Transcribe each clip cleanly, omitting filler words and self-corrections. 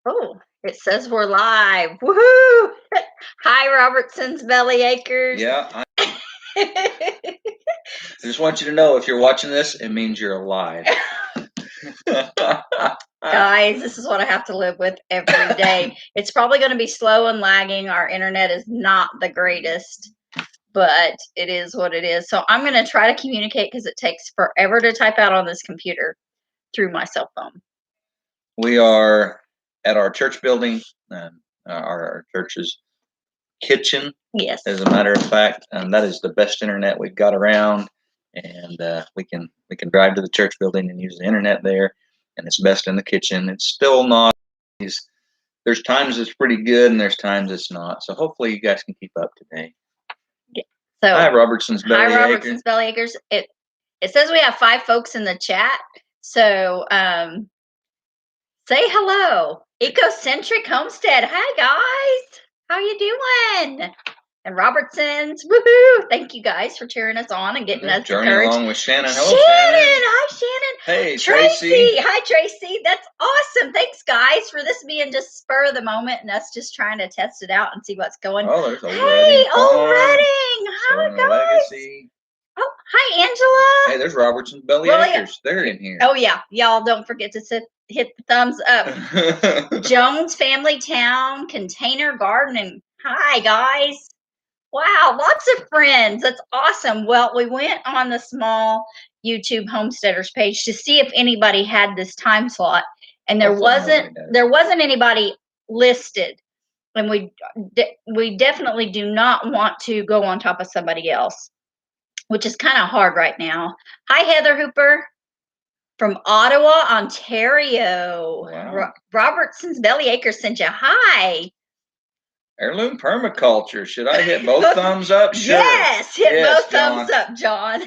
Oh, it says we're live. Woohoo! Hi, Robertson's Belly Acres. Yeah, I just want you to know if you're watching this, it means you're alive. Guys, this is what I have to live with every day. It's probably going to be slow and lagging. Our internet is not the greatest, but it is what it is. So I'm going to try to communicate because it takes forever to type out on this computer through my cell phone. We are at our church building, our church's kitchen. Yes. As a matter of fact, that is the best internet we've got around, and we can drive to the church building and use the internet there, and it's best in the kitchen. It's still not. There's times it's pretty good, and there's times it's not. So hopefully you guys can keep up today. Yeah. So hi, Robertson's Belly Acres. Hi, Robertson's Belly Acres. It says we have 5 folks in the chat. So say hello. Ecocentric Homestead. Hi guys. How you doing? And Robertson's. Woohoo! Thank you guys for cheering us on and getting us Journey encouraged. along with Shannon. Hello, Shannon. Shannon. Hi, Shannon. Hey, Tracy. Hi, Tracy. That's awesome. Thanks, guys, for this being just spur of the moment and us just trying to test it out and see what's going. Oh, there's Old Hey, Redding Old Farm, Redding. Hi, Showing guys. Legacy. Oh, hi, Angela. Hey, there's Robertson's Belly Acres. They're in here. Oh, yeah. Y'all don't forget to hit the thumbs up. Jones Family Town, Container Gardening. Hi, guys. Wow, lots of friends. That's awesome. Well, we went on the small YouTube homesteaders page to see if anybody had this time slot, and there wasn't anybody listed. And we definitely do not want to go on top of somebody else, which is kind of hard right now. Hi, Heather Hooper from Ottawa, Ontario. Wow. Robertson's Belly Acres sent you. Hi. Heirloom Permaculture. Should I hit both thumbs up? Sure. Yes, both thumbs up, John.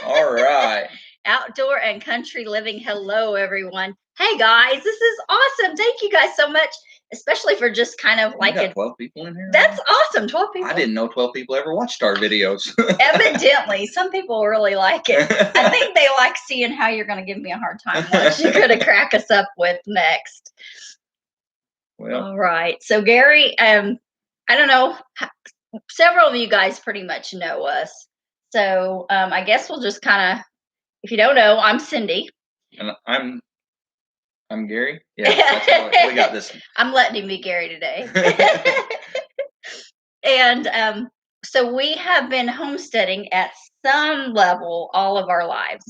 All right. Outdoor and Country Living. Hello, everyone. Hey, guys, this is awesome. Thank you guys so much, especially for just kind of like 12 people in here. That's awesome. 12 people. I didn't know 12 people ever watched our videos. Evidently, some people really like it. I think they like seeing how you're going to give me a hard time. What you're going to crack us up with next. Well, all right. So, Gary, I don't know. Several of you guys pretty much know us. So, I guess we'll just kind of, if you don't know, I'm Cindy. And I'm Gary. Yeah, that's we got this. I'm letting him be Gary today. And so we have been homesteading at some level all of our lives.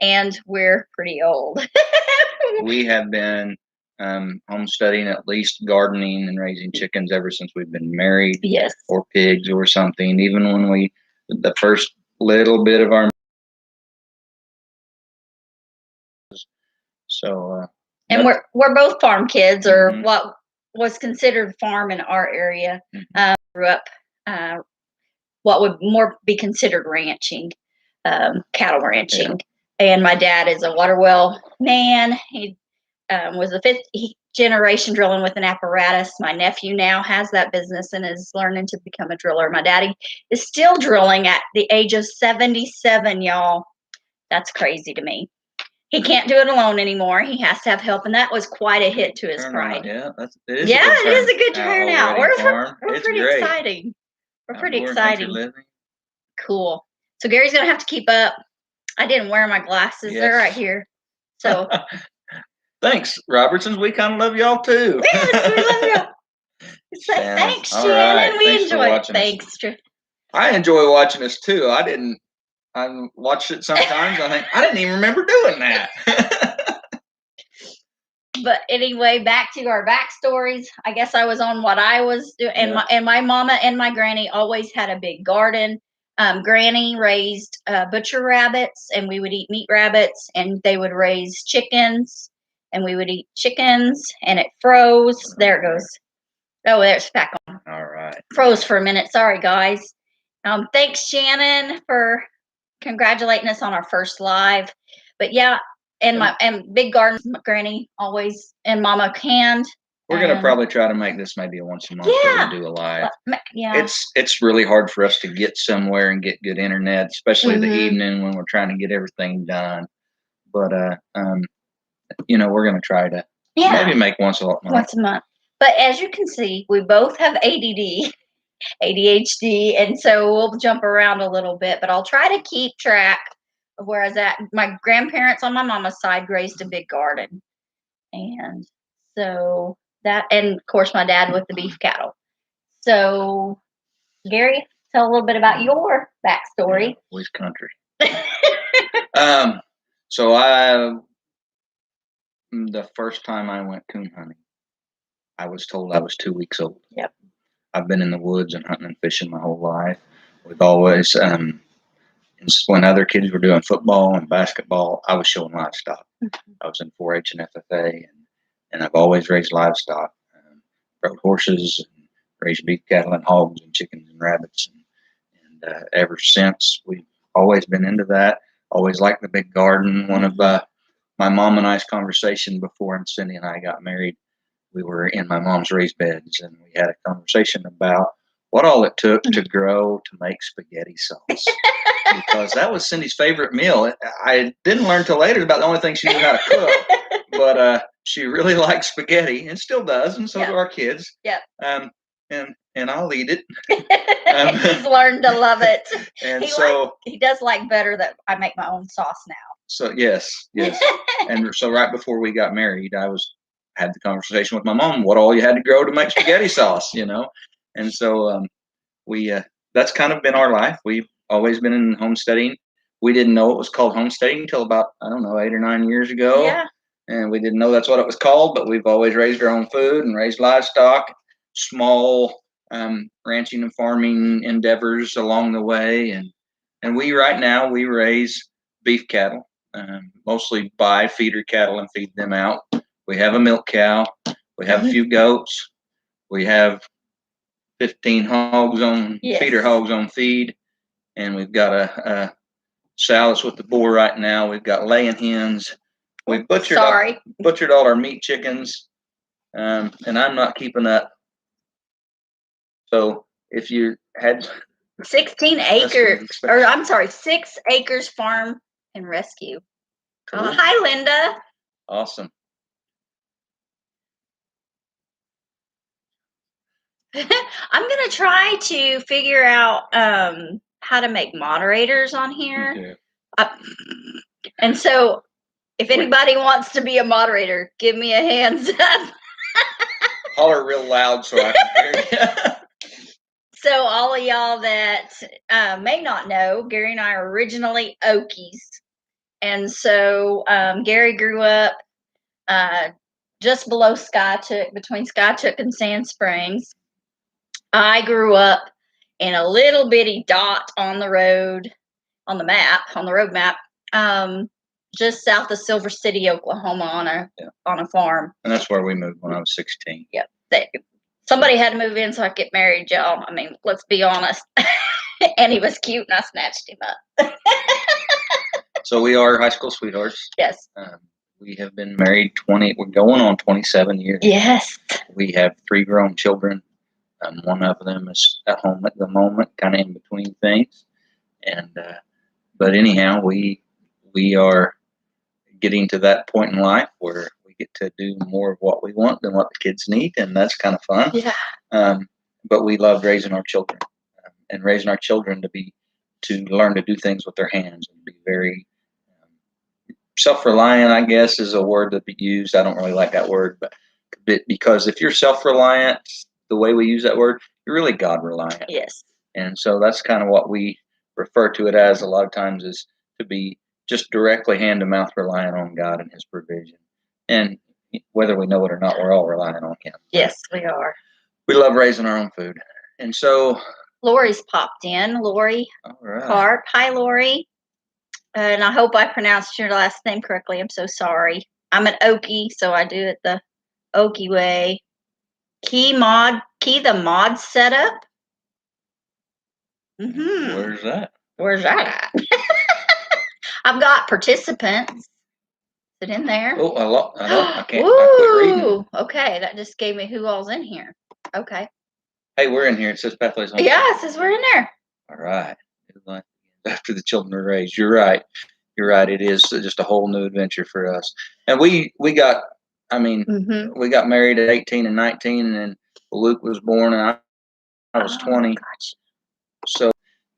And we're pretty old. We have been homesteading, at least gardening and raising chickens ever since we've been married. Yes. Or pigs or something. Even when the first little bit of our. So. And we're both farm kids, or what was considered farm in our area. Grew up what would more be considered ranching, cattle ranching. Yeah. And my dad is a water well man. He was the 5th generation drilling with an apparatus. My nephew now has that business and is learning to become a driller. My daddy is still drilling at the age of 77, y'all. That's crazy to me. He can't do it alone anymore. He has to have help, and that was quite a hit to his pride. Yeah, it is a good turnout. We're pretty exciting. We're pretty exciting. Cool. So Gary's gonna have to keep up. I didn't wear my glasses. Yes. They're right here. So thanks, Robertsons. We kind of love y'all too. Yes, we love y'all. Thanks, Shannon. Right. We enjoy it. Thanks. I enjoy watching us too. I watch it sometimes. I think I didn't even remember doing that. But anyway, back to our backstories. I guess I was on what I was doing, and my mama and my granny always had a big garden. Granny raised butcher rabbits, and we would eat meat rabbits, and they would raise chickens, and we would eat chickens, and it froze. There it goes. Oh, there's back on. All right. Froze for a minute. Sorry, guys. Thanks, Shannon, for congratulating us on our first live. But yeah, and big garden, Granny always, and Mama canned. We're gonna probably try to make this maybe a once a month that we do a live. Yeah, it's really hard for us to get somewhere and get good internet, especially the evening when we're trying to get everything done. But we're gonna try to Yeah. Maybe make once a month. Once a month. But as you can see, we both have ADD, ADHD, and so we'll jump around a little bit, but I'll try to keep track of where I was at. My grandparents on my mama's side raised a big garden. And so that, and of course, my dad with the beef cattle. So, Gary, tell a little bit about your backstory. Which country? So the first time I went coon hunting, I was told I was 2 weeks old. Yep. I've been in the woods and hunting and fishing my whole life. We've always, when other kids were doing football and basketball, I was showing livestock. Mm-hmm. I was in 4-H and FFA, and I've always raised livestock, rode horses, and raised beef cattle and hogs and chickens and rabbits. And ever since, we've always been into that. Always liked the big garden. One of my mom and I's conversation before Cindy and I got married, we were in my mom's raised beds, and we had a conversation about what all it took to grow to make spaghetti sauce. Because that was Cindy's favorite meal. I didn't learn till later about the only thing she knew how to cook, but she really likes spaghetti and still does, and so do our kids. Yep. And I'll eat it. He's learned to love it. And he does like better that I make my own sauce now. So yes. And so right before we got married, I had the conversation with my mom, what all you had to grow to make spaghetti sauce, And so that's kind of been our life. We've always been in homesteading. We didn't know it was called homesteading until about, 8 or 9 years ago. Yeah. And we didn't know that's what it was called, but we've always raised our own food and raised livestock, small ranching and farming endeavors along the way. And we right now, we raise beef cattle, mostly buy feeder cattle and feed them out. We have a milk cow. We have a few goats. We have 15 hogs on feeder hogs on feed, and we've got a sow that's with the boar right now. We've got laying hens. We've butchered all our meat chickens, and I'm not keeping up. So if you had 16 acres, or I'm sorry, 6 acres farm and rescue. Cool. Hi, Linda. Awesome. I'm going to try to figure out how to make moderators on here. Okay. And so if anybody wants to be a moderator, give me a hands up. Holler real loud so I can hear you. So all of y'all that may not know, Gary and I are originally Okies. And so Gary grew up just below Skiatook, between Skiatook and Sand Springs. I grew up in a little bitty dot on the road, on the road map, just south of Silver City, Oklahoma, on a farm. And that's where we moved when I was 16. Yep. Somebody had to move in so I could get married, y'all. I mean, let's be honest. And he was cute, and I snatched him up. So we are high school sweethearts. Yes. We have been married we're going on 27 years. Yes. We have 3 grown children. One of them is at home at the moment, kind of in between things. And but anyhow, we are getting to that point in life where we get to do more of what we want than what the kids need, and that's kind of fun. Yeah. But we love raising our children, and raising our children to learn to do things with their hands and be very self-reliant, I guess, is a word that be used. I don't really like that word, but because if you're self-reliant, the way we use that word, you're really God-reliant. Yes. And so that's kind of what we refer to it as a lot of times, is to be just directly hand-to-mouth reliant on God and His provision. And whether we know it or not, we're all relying on Him. Yes, we are. We love raising our own food. And so Lori's popped in. Lori Carp. Hi, Lori. And I hope I pronounced your last name correctly. I'm so sorry. I'm an Okie, so I do it the Okie way. Key the mod setup. Mm-hmm. Where's that? Where's that at? I've got participants. Is it in there? Oh, I can't. I quit reading. Okay, that just gave me who all's in here. Okay. Hey, we're in here. It says Pathways Home. Yeah, it says we're in there. All right. After the children are raised. You're right. It is just a whole new adventure for us. And we got I mean, Mm-hmm. we got married at 18 and 19, and then Luke was born, and I was 20. Gosh. So,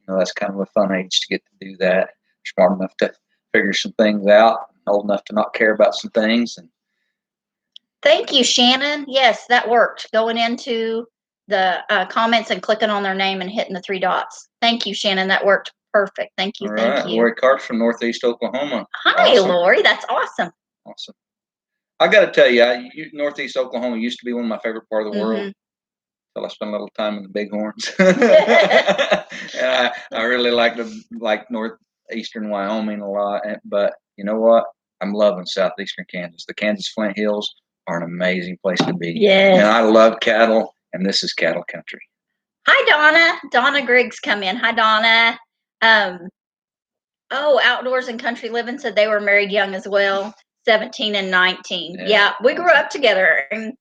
that's kind of a fun age to get to do that. Smart enough to figure some things out, old enough to not care about some things. And Thank you, Shannon. Yes, that worked. Going into the comments and clicking on their name and hitting the 3 dots. Thank you, Shannon. That worked perfect. Thank you. all Thank right, you. Lori Carter from Northeast Oklahoma. Hi, Awesome. Lori. That's awesome. Awesome. I got to tell you, Northeast Oklahoma used to be one of my favorite part of the world. Until I spent a little time in the Bighorns. And I really like northeastern Wyoming a lot. But you know what? I'm loving southeastern Kansas. The Kansas Flint Hills are an amazing place to be. Yes. And I love cattle, and this is cattle country. Hi, Donna. Donna Griggs come in. Hi, Donna. Outdoors and Country Living said they were married young as well, 17 and 19. Yeah, we grew up together. And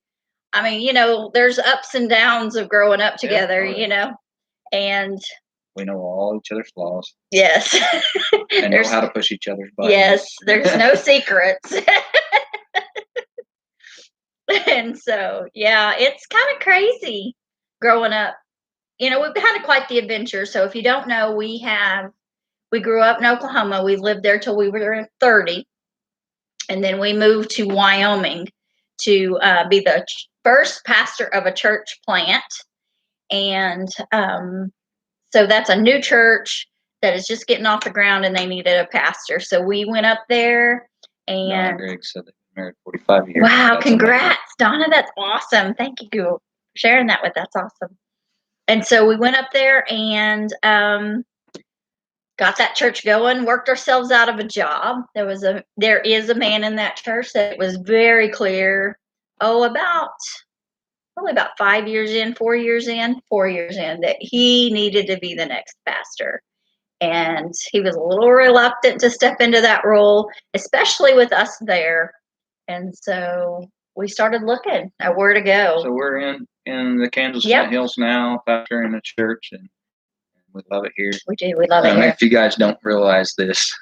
I mean, there's ups and downs of growing up together, and we know all each other's flaws. Yes. And know how to push each other's buttons. Yes, there's no secrets. And so, yeah, it's kind of crazy growing up. We've had quite the adventure. So if you don't know, we grew up in Oklahoma. We lived there till we were 30. And then we moved to Wyoming to be the first pastor of a church plant. And so that's a new church that is just getting off the ground, and they needed a pastor. So we went up there. And Donna Griggs said they were married 45 years. Wow, that's congrats, amazing. Donna. That's awesome. Thank you for sharing that with us. That's awesome. And so we went up there and got that church going, worked ourselves out of a job. There is a man in that church that was very clear, probably about 4 years in, that he needed to be the next pastor. And he was a little reluctant to step into that role, especially with us there. And so we started looking at where to go. So we're in the Kansas Flint Hills now, pastoring a church, and we love it here. We do. We love it here. If you guys don't realize this,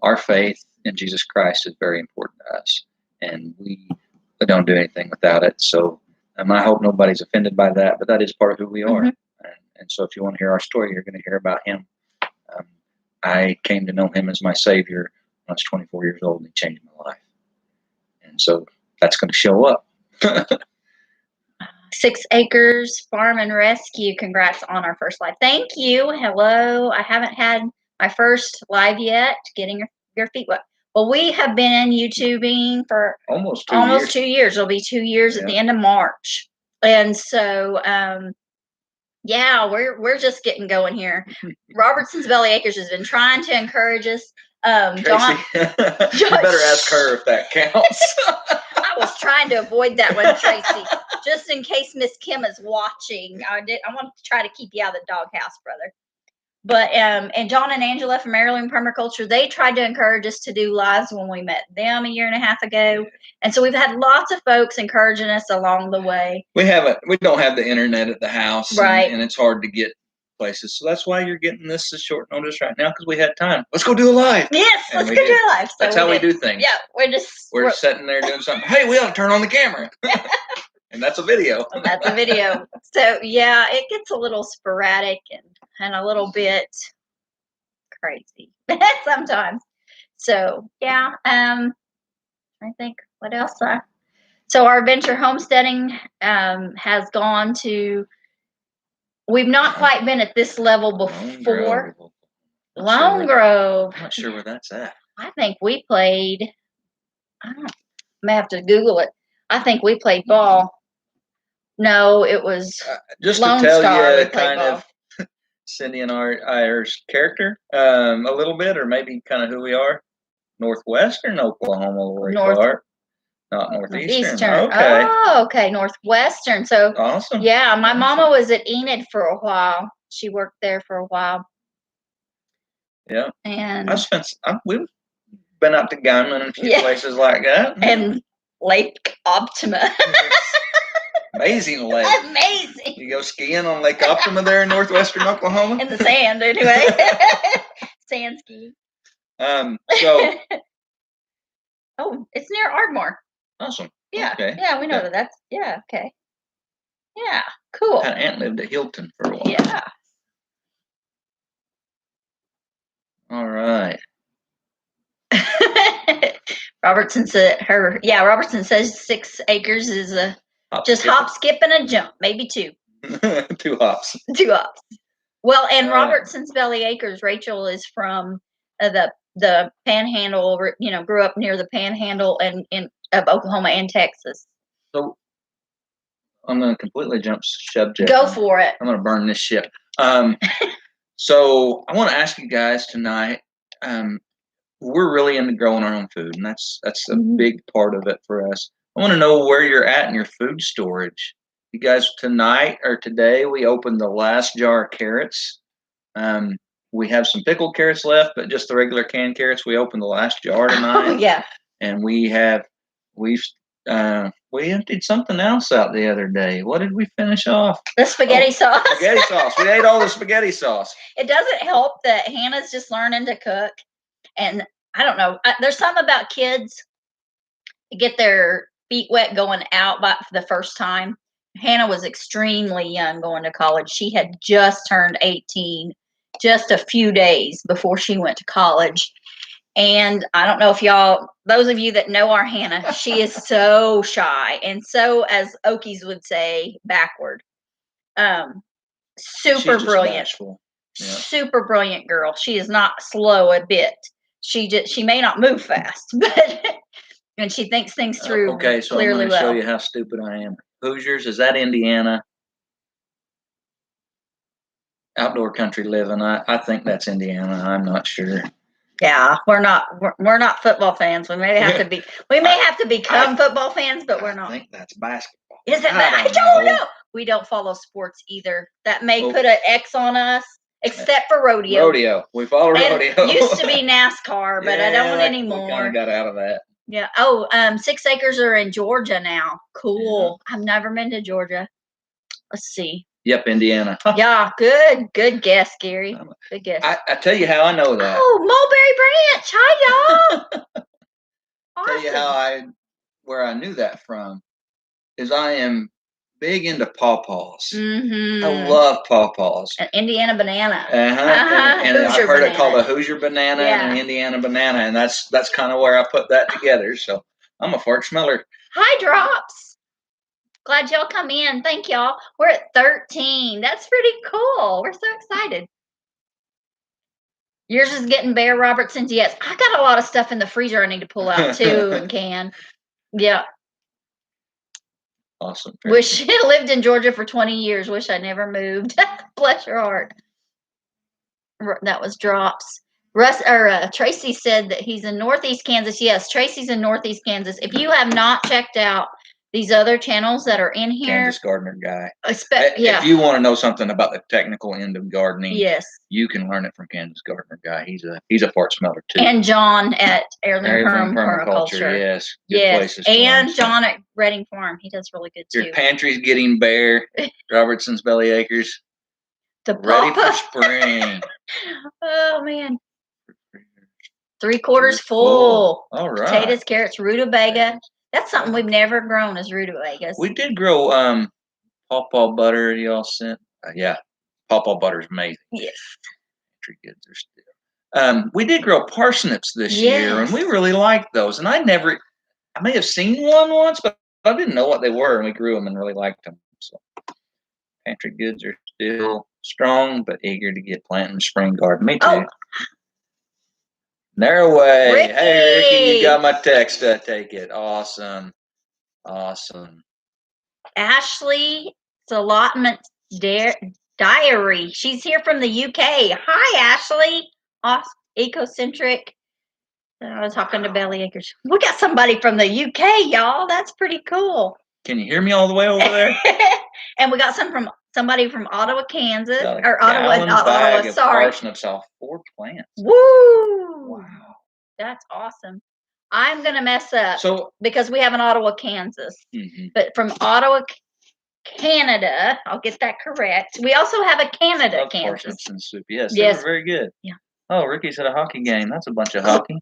our faith in Jesus Christ is very important to us, and we don't do anything without it. So I hope nobody's offended by that, but that is part of who we are. Mm-hmm. And so if you want to hear our story, you're going to hear about him. I came to know him as my Savior when I was 24 years old, and he changed my life. And so that's going to show up. 6 Acres Farm and Rescue. Congrats on our first live. Thank you. Hello. I haven't had my first live yet. Getting your feet wet. Well, we have been YouTubing for almost 2 years. It'll be 2 years at the end of March. And so, we're just getting going here. Robertson's Belly Acres has been trying to encourage us. Tracy, you better ask her if that counts. I was trying to avoid that one, Tracy, just in case Miss Kim is watching. I want to try to keep you out of the doghouse, brother. But and John and Angela from Maryland Permaculture, they tried to encourage us to do lives when we met them a year and a half ago. And so we've had lots of folks encouraging us along the way. We don't have the internet at the house, right? And it's hard to get places. So that's why you're getting this at short notice right now, because we had time. Let's go do a live. Yes, let's go do a live. So that's how we do things. Yeah, we're sitting there doing something. Hey, we ought to turn on the camera. And that's a video. That's a video. So yeah, it gets a little sporadic and a little bit crazy sometimes. So yeah, I think what else? So our adventure homesteading has gone to. We've not quite been at this level before. Lone Grove. I'm not sure where that's at. I think we played. I may have to Google it. I think we played ball. No, it was just Lone to tell Star you kind of Cindy and our character a little bit, or maybe kind of who we are. Northwestern Oklahoma, not Northeastern. Okay. Oh, okay, Northwestern. So awesome. Yeah, my mama was at Enid for a while. She worked there for a while. Yeah. And we've been out to Gunman and a few places like that. And Lake Optima. Amazing lake. Amazing. You go skiing on Lake Optima there in northwestern Oklahoma? In the sand, anyway. Sand ski. So. Oh, it's near Ardmore. Awesome. Yeah. Okay. Yeah, we know Yeah. that's yeah, okay. Yeah, cool. Had aunt lived at Hilton for a while. Yeah. All right. Robertson says 6 acres is a just skip hop, skip, and a jump, maybe 2. it. 2 hops. 2 hops. Well, and All right. Robertson's Belly Acres, Rachel is from the Panhandle. Grew up near the Panhandle and of Oklahoma and Texas. So I'm going to completely jump subject. Go for it. I'm going to burn this ship. So I want to ask you guys tonight. We're really into growing our own food, and that's a big part of it for us. I want to know where you're at in your food storage. You guys, tonight or today, we opened the last jar of carrots. We have some pickled carrots left, but just the regular canned carrots. We opened the last jar tonight. Oh, yeah. And we emptied something else out the other day. What did we finish off? The spaghetti sauce. Spaghetti sauce. We ate all the spaghetti sauce. It doesn't help that Hannah's just learning to cook. And I don't know. There's something about kids get their feet wet going out for the first time. Hannah was extremely young going to college. She had just turned 18 just a few days before she went to college. And I don't know if those of you that know our Hannah, she is so shy and so, as Okies would say, backward. Super brilliant. Yeah. Super brilliant girl. She is not slow a bit. She may not move fast, but and she thinks things through. Okay, so I'm going to show you how stupid I am. Hoosiers, is that Indiana? Outdoor country living. I think that's Indiana. I'm not sure. Yeah, we're not football fans. We may have to be. We may have to become football fans, but we're not. I think that's basketball. Is it? I don't know. We don't follow sports either. That may put an X on us, except for rodeo. Rodeo. We follow rodeo. Used to be NASCAR, but I don't anymore. We kind of got out of that. Yeah. Oh, 6 acres are in Georgia now. Cool. Yeah. I've never been to Georgia. Let's see. Yep, Indiana. Yeah, good guess, Gary. Good guess. I tell you how I know that. Oh, Mulberry Branch. Hi, y'all. Awesome. Tell you where I knew that from is I am big into pawpaws. Mm-hmm. I love pawpaws. An Indiana banana. And I've heard it called a Hoosier banana and an Indiana banana, and that's kind of where I put that together. So I'm a fart smeller. Hi, Drops. Glad y'all come in. Thank y'all. We're at 13. That's pretty cool. We're so excited. Yours is getting bare, Robertson's. Yes. I got a lot of stuff in the freezer I need to pull out too and can. Yeah. Awesome. Wish I lived in Georgia for 20 years. Wish I never moved. Bless your heart. That was Drops. Tracy said that he's in Northeast Kansas. Yes, Tracy's in Northeast Kansas. If you have not checked out these other channels that are in here, Kansas Gardener Guy. Yeah. If you want to know something about the technical end of gardening, yes, you can learn it from Kansas Gardener Guy. He's a fart smeller too. And John at Heirloom Permaculture. Yes. Yes. And John at Redding Farm. He does really good too. Your pantry's getting bare. Robertson's Belly Acres. Ready for spring. Oh man. 3/4 full. All right. Potatoes, carrots, rutabaga. That's something we've never grown is rutabagas. We did grow pawpaw butter. Y'all sent. Yeah, pawpaw butter is amazing. Yes. Tree goods are still. We did grow parsnips this year, and we really liked those. And I may have seen one once, but I didn't know what they were, and we grew them and really liked them. So pantry goods are still strong, but eager to get planting a spring garden. Me too. Oh. Naraway. Ricky. Hey, Ricky, you got my text. Take it. Awesome. Ashley's allotment diary. She's here from the UK. Hi, Ashley. Awesome. Ecocentric. I was talking to Belly Acres. We got somebody from the UK, y'all. That's pretty cool. Can you hear me all the way over there? And we got somebody from Ottawa, Kansas, or Ottawa. Not Ottawa. Sorry. Parsnips off 4 plants. Woo! Wow, that's awesome. I'm gonna mess up because we have an Ottawa, Kansas, but from Ottawa, Canada. I'll get that correct. We also have a Canada, Kansas. Parsnips and soup. Yes, they were very good. Yeah. Oh, Ricky's at a hockey game. That's a bunch of hockey.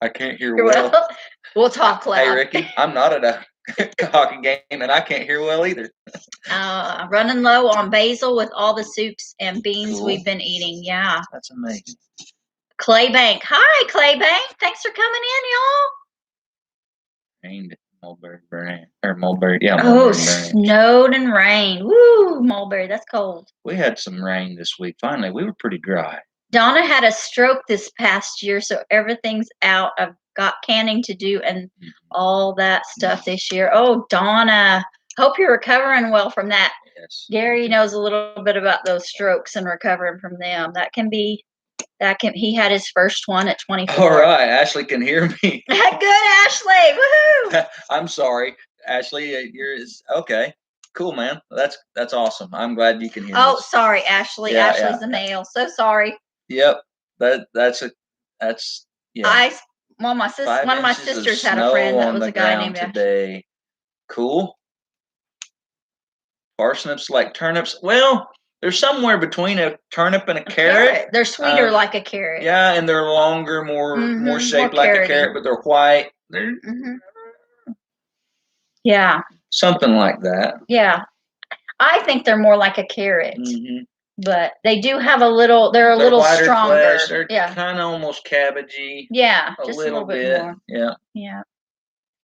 I can't hear You're well. well. We'll talk loud. Hey, Ricky, I'm not at a hockey game, and I can't hear well either. Running low on basil with all the soups and beans Cool. we've been eating. Yeah. That's amazing. Claybank. Hi, Claybank. Thanks for coming in, y'all. Rained Mulberry Burn or Mulberry, yeah. Oh, Mulberry Burn. snowed and rained. Woo, Mulberry, that's cold. We had some rain this week. Finally, we were pretty dry. Donna had a stroke this past year, so everything's out. I've got canning to do and all that stuff this year. Oh, Donna, hope you're recovering well from that. Yes. Gary knows a little bit about those strokes and recovering from them. He had his first one at 24. All right, Ashley can hear me. Good, Ashley. Woohoo! I'm sorry, Ashley. Okay. Cool, man. That's awesome. I'm glad you can hear. Oh, us. sorry, Ashley. Yeah, Ashley's the male. So sorry. Yep. That's yeah. One of my 5 inches sisters of had a friend snow that on was the a guy ground named Ashley. today. Cool. Parsnips like turnips. Well, they're somewhere between a turnip and a carrot. They're sweeter like a carrot. Yeah, and they're longer, more shaped like a carrot, but they're white. They're yeah, something like that. Yeah, I think they're more like a carrot, but they do have a little. They're a little stronger. Flesh. They're kind of almost cabbagey. Yeah, a just little a little bit more. Yeah.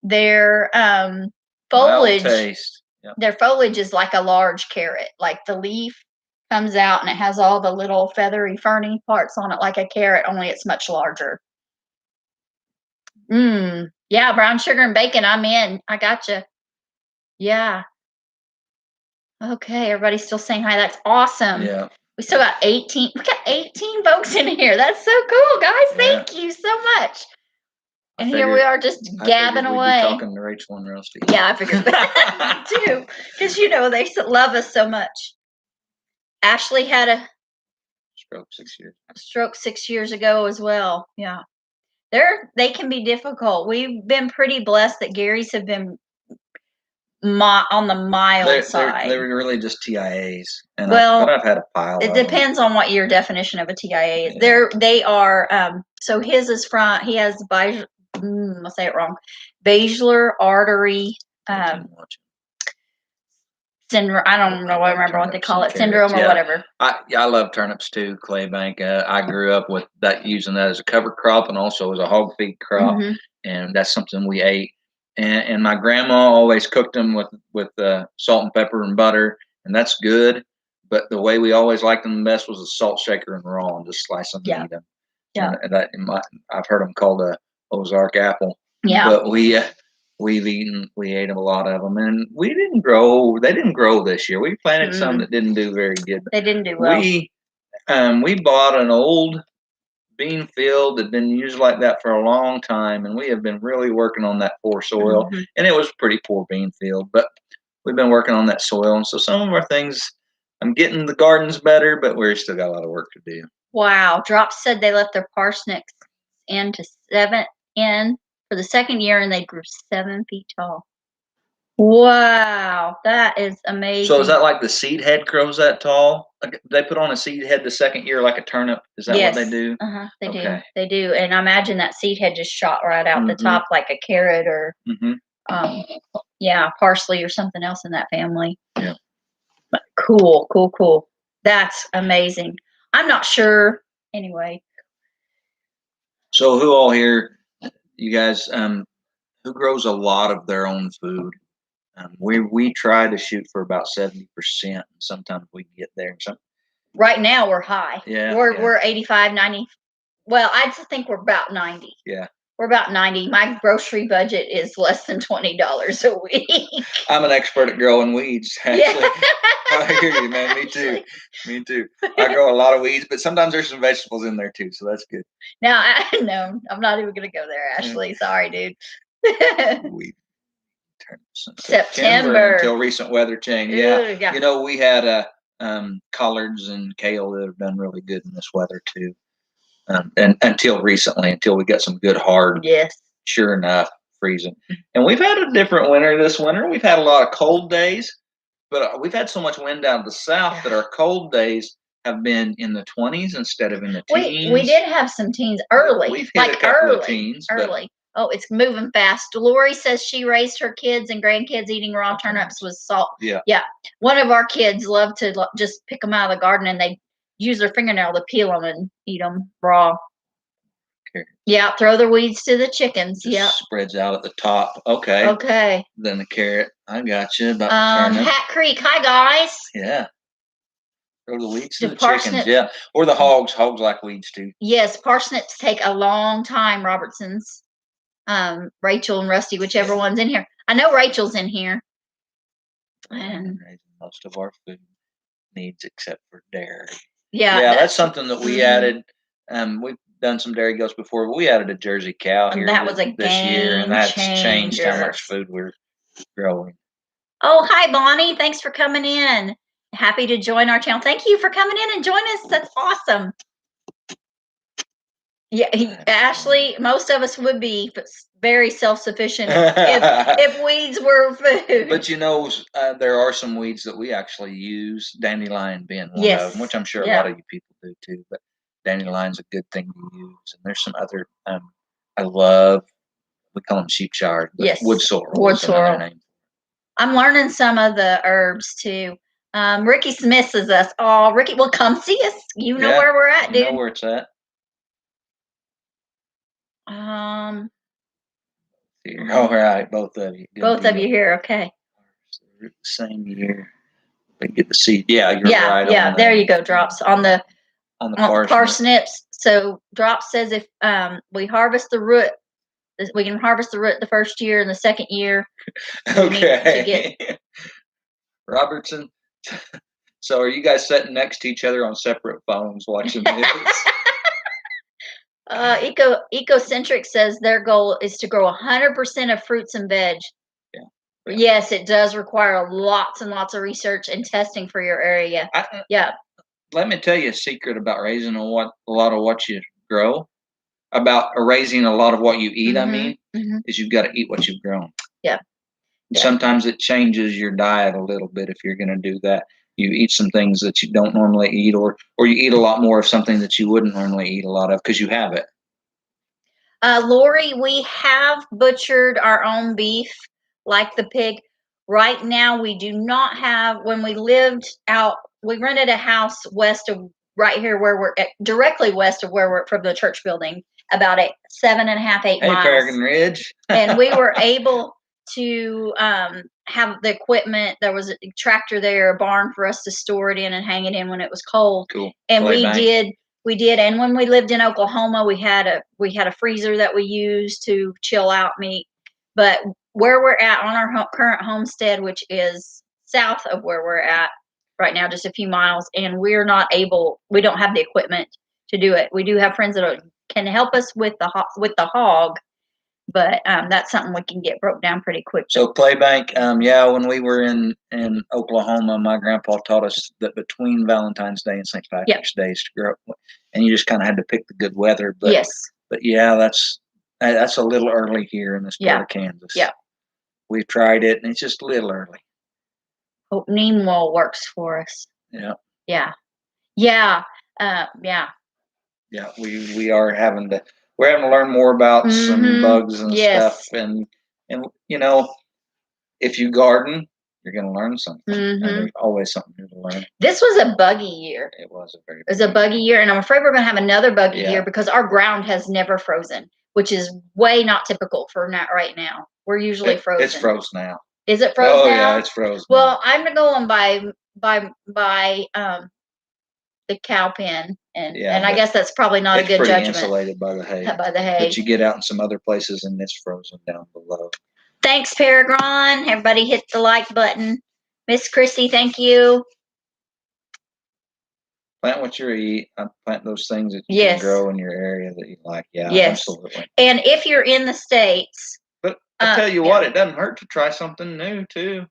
Their foliage. Taste. Yep. Their foliage is like a large carrot. Like the leaf comes out and it has all the little feathery, ferny parts on it, like a carrot. Only it's much larger. Yeah, brown sugar and bacon. I'm in. I gotcha. Yeah. Okay, everybody's still saying hi. That's awesome. Yeah. We still got 18. We got 18 folks in here. That's so cool, guys. Thank you so much. And here we are just gabbing away. We'd be talking to Rachel and Rusty. Yeah, I figured that too. Because, they love us so much. Ashley had a stroke 6 years ago as well. Yeah. They can be difficult. We've been pretty blessed that Gary's have been on the mild side. They were really just TIAs. But I've had a pile of them. It depends on what your definition of a TIA is. Yeah. They are, so his is he has, I'll say it wrong, basilar artery syndrome. I don't know. I remember what they call it, syndrome or whatever. I love turnips too, Claybank. I grew up with that, using that as a cover crop and also as a hog feed crop, and that's something we ate. And my grandma always cooked them with salt and pepper and butter, and that's good. But the way we always liked them the best was a salt shaker and raw, and just slice them and eat them. Yeah. And I've heard them called a Ozark apple. Yeah. But we ate a lot of them, and we didn't grow. They didn't grow this year. We planted some that didn't do very good. They didn't do well. We bought an old bean field that had been used like that for a long time, and we have been really working on that poor soil. And it was a pretty poor bean field, but we've been working on that soil, and so some of our things, I'm getting the gardens better, but we're still got a lot of work to do. Wow. Drops said they left their parsnips for the second year, and they grew 7 feet tall. Wow, that is amazing. So is that like the seed head grows that tall? They put on a seed head the second year like a turnip? Is that what they do? They do. They do. And I imagine that seed head just shot right out the top like a carrot or parsley or something else in that family. Yeah. Cool. That's amazing. I'm not sure. Anyway. So who all here, you guys, who grows a lot of their own food? We try to shoot for about 70%. Sometimes we get there. Right now we're high. Yeah. We're 85, 90. Well, I think we're about 90. Yeah. We're about 90. My grocery budget is less than $20 a week. I'm an expert at growing weeds, actually. Yeah. I hear you, man. Me too. I grow a lot of weeds, but sometimes there's some vegetables in there too, so that's good. Now, no, I'm not even going to go there, Ashley. Sorry, dude. We September until recent weather change. Yeah. We had collards and kale that have done really good in this weather too. And until recently, until we got some good hard, sure enough, freezing. And we've had a different winter this winter. We've had a lot of cold days, but we've had so much wind down to the south that our cold days have been in the 20s instead of in the We teens. did have some teens early. We've hit a couple of teens, but early. Oh, it's moving fast. Lori says she raised her kids and grandkids eating raw turnips with salt. yeah. Yeah. One of our kids loved to just pick them out of the garden, and they use their fingernail to peel them and eat them raw. Okay. Yeah. Throw the weeds to the chickens. Just Yeah. spreads out at the top. Okay. Okay. Then the carrot. I got you about the turnip. Hat Creek. Hi, guys. Yeah. Throw the weeds to The the chickens. parsnip- Yeah. Or the hogs. Hogs like weeds too. Yes. Parsnips take a long time, Robertsons. Rachel and Rusty, whichever one's in here. I know Rachel's in here. And Raising most of our food needs except for dairy. yeah, that's something that we added. We've done some dairy goats before, but we added a Jersey cow And here that was a this year, and that's game changed how changer. much food we're growing. Oh, hi, Bonnie. Thanks for coming in. Happy to join our channel. Thank you for coming in and joining us. That's awesome. Yeah, Ashley, most of us would be very self-sufficient if weeds were food. But you know, there are some weeds that we actually use, dandelion being one Yes. of them, which I'm sure a Yeah. lot of you people do too. But dandelion's a good thing to use. And there's some other I love. We call them sheep shard, but Yes. wood sorrel. Wood is another sorrel. name. I'm learning some of the herbs too. Ricky Smith says us. Oh, Ricky, well, come see us. You know where we're at, dude. You know where it's at. Here. All right, both of you. Good Both of deal. you here, okay. Same year. We get the seed. Yeah, you're right. Yeah, there you go. Drops on the parsnips. So Drops says if we harvest the root, we can harvest the root the first year, and the second year. Okay. Robertson. So are you guys sitting next to each other on separate phones watching this? Ecocentric says their goal is to grow 100% of fruits and veg. Yeah. Yes, it does require lots and lots of research and testing for your area. Yeah. Let me tell you a secret about raising a lot of what you grow. About raising a lot of what you eat, is you've got to eat what you've grown. Yeah. Sometimes it changes your diet a little bit if you're going to do that. You eat some things that you don't normally eat, or you eat a lot more of something that you wouldn't normally eat a lot of because you have it. Lori, we have butchered our own beef like the pig. Right now, we do not have. When we lived out, we rented a house west of right here where we're at, directly west of where we're from the church building, about 7.5, 8 miles. Hey, Peregrine Ridge. And we were able to have the equipment. There was a tractor there, a barn for us to store it in and hang it in when it was cold. Cool. And we did. And when we lived in Oklahoma, we had a freezer that we used to chill out meat. But where we're at on our current homestead, which is south of where we're at right now, just a few miles, and we don't have the equipment to do it. We do have friends that can help us with the hog, but that's something we can get broke down pretty quick. So Claybank, when we were in Oklahoma, my grandpa taught us that between Valentine's Day and St. Patrick's Days to grow, and you just kind of had to pick the good weather. But, yes. But yeah, that's a little early here in this part of Kansas. Yeah. We've tried it, and it's just a little early. Hope neem wool works for us. Yeah. Yeah. Yeah. Yeah, we're having to learn more about some bugs and stuff, and if you garden, you're going to learn something, and there's always something new to learn. This was a buggy year. It was a buggy year, and I'm afraid we're going to have another buggy year because our ground has never frozen, which is way not typical for right now. We're usually frozen. It's frozen now. Is it frozen now? Oh yeah, it's frozen. Well, I'm going by the cow pen, and I guess that's probably not a good judgment. It's pretty insulated by the hay. But you get out in some other places and it's frozen down below. Thanks, Peregrine. Everybody hit the like button. Miss Chrissy, thank you. Plant what you eat. Plant those things that you can grow in your area that you like. Yeah, absolutely. And if you're in the States. But I tell you what, it doesn't hurt to try something new too.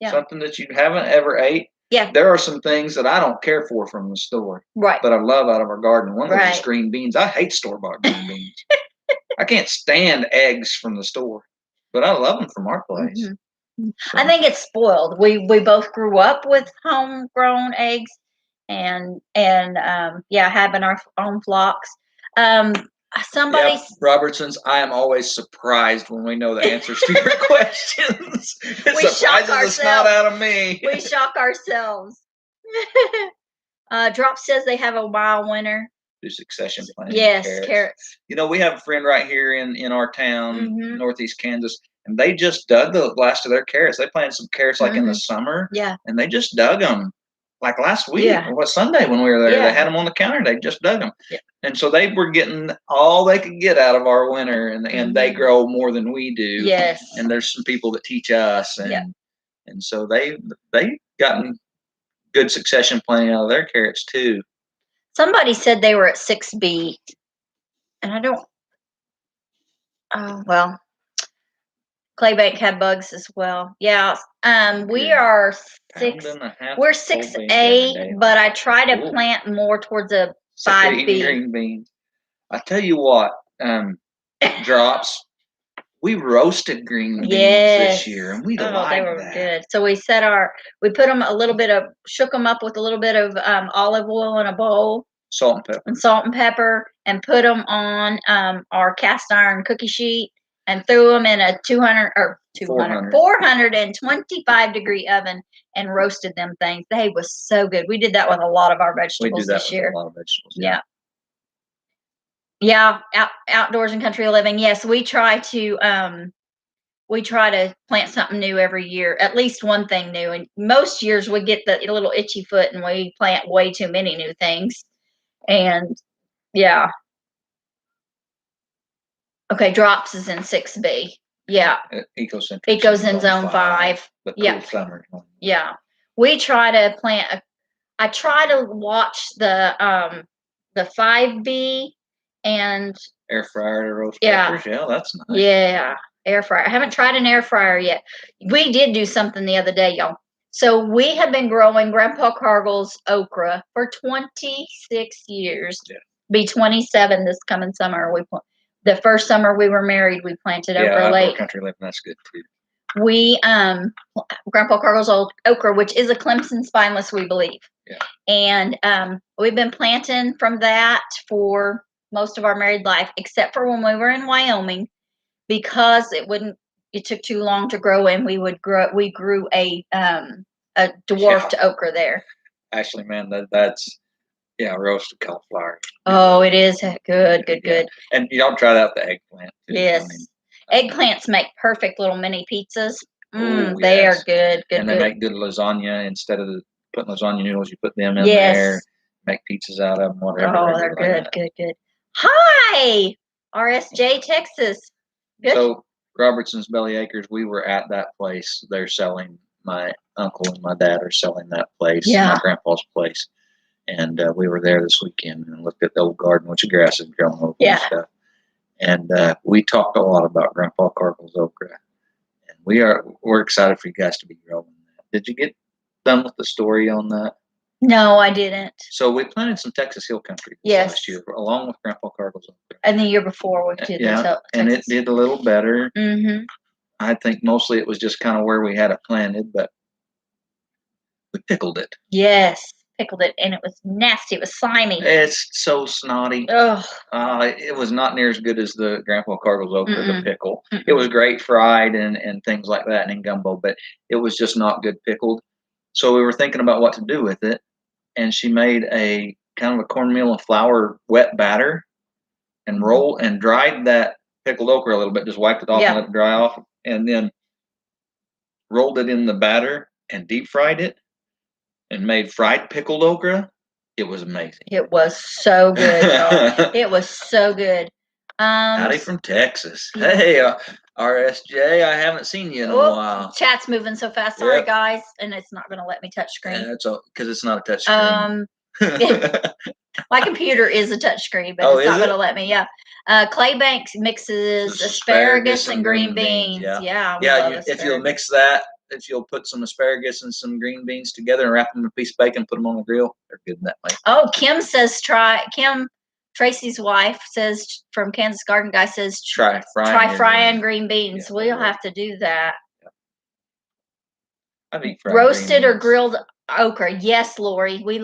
Yeah. Something that you haven't ever ate. Yeah. There are some things that I don't care for from the store. Right. But I love out of our garden. One of those is green beans. I hate store-bought green beans. I can't stand eggs from the store. But I love them from our place. So. I think it's spoiled. We both grew up with homegrown eggs, and yeah, having our own flocks. Somebody Yep, Robertsons, I am always surprised when we know the answers to your questions. It We shock surprises the snot ourselves. out of me. We shock ourselves. Drop says they have a wild winter. Do succession planting. Yes, carrots. You know, we have a friend right here in our town, Mhm. northeast Kansas, and they just dug the last of their carrots. They planted some carrots like in the summer, Yeah. and they just dug them like last week. Yeah. What Sunday when we were there, Yeah. they had them on the counter. They just dug them, Yeah. and so they were getting all they could get out of our winter, and they grow more than we do. Yes. And there's some people that teach us, and Yeah. and so they gotten good succession planting out of their carrots too. Somebody said they were at 6B, and I don't. Oh well, Claybank had bugs as well. Yeah. We are 6. We're 6A, but I try to plant more towards a 5B. Green beans. I tell you what, Drops. We roasted green beans this year, and we liked they were that. good. So we put them shook them up with a little bit of olive oil in a bowl, salt and pepper, and put them on our cast iron cookie sheet, and threw them in a 425 degree oven and roasted them things. They was so good. We did that with a lot of our vegetables this year. With a lot of vegetables. Yeah. Yeah, outdoors and country living. Yes, we try to plant something new every year, at least one thing new. And most years we get the little itchy foot and we plant way too many new things. And yeah. Okay, Drops is in 6B. Yeah. Ecocentric. It goes in zone 5. The cool summer. Yeah. We try to plant I try to watch the 5B and air fryer to roast peppers. Yeah, that's nice. Yeah, air fryer. I haven't tried an air fryer yet. We did do something the other day, y'all. So we have been growing Grandpa Cargill's okra for 26 years. Yeah. Be 27 this coming summer. The first summer we were married, we planted okra late. Country living, that's good too. We Grandpa Cargill's old okra, which is a Clemson spineless, we believe. Yeah. And we've been planting from that for most of our married life, except for when we were in Wyoming, because it took too long to grow, and we grew a dwarfed okra there. Actually, man, that's roasted cauliflower. Oh, it is good. And y'all tried out the eggplant too. Yes. Eggplants make perfect little mini pizzas. They are good. And they make good lasagna. Instead of putting lasagna noodles, you put them in there. Make pizzas out of them, whatever. Oh, they're good. Hi, RSJ, Texas. Good. So Robertson's Belly Acres, we were at that place. They're selling, my uncle and my dad are selling that place, my grandpa's place. And we were there this weekend and looked at the old garden, which the grass had grown over and stuff. And we talked a lot about Grandpa Cargill's okra. And we're excited for you guys to be growing that. Did you get done with the story on that? No, I didn't. So we planted some Texas Hill Country last year, along with Grandpa Cargill's okra. And the year before we did and it did a little better. Mm-hmm. I think mostly it was just kind of where we had it planted, but we pickled it. Yes, pickled it, and it was nasty. It was slimy. It's so snotty. Ugh. It was not near as good as the Grandpa Cargill's okra, the pickle. It was great fried and things like that and in gumbo, but it was just not good pickled. So we were thinking about what to do with it, and she made a kind of a cornmeal and flour wet batter and dried that pickled okra a little bit, just wiped it off and let it dry off, and then rolled it in the batter and deep fried it and made fried pickled okra. It was amazing. It was so good, y'all. It was so good. Howdy from Texas. Hey, RSJ, I haven't seen you in a while. Chat's moving so fast. Sorry, guys. And it's not going to let me touch screen. Yeah, it's because it's not a touch screen. My computer is a touch screen, but it's not going to let me. Yeah. Claybank mixes asparagus and green beans. Yeah. If you'll mix that, if you'll put some asparagus and some green beans together and wrap them in a piece of bacon, put them on the grill, they're good that way. Oh, Kim says Kim, Tracy's wife, says from Kansas Garden Guy, says try frying green beans. We'll have to do that. I've eaten roasted or grilled Okra, yes, Lori. We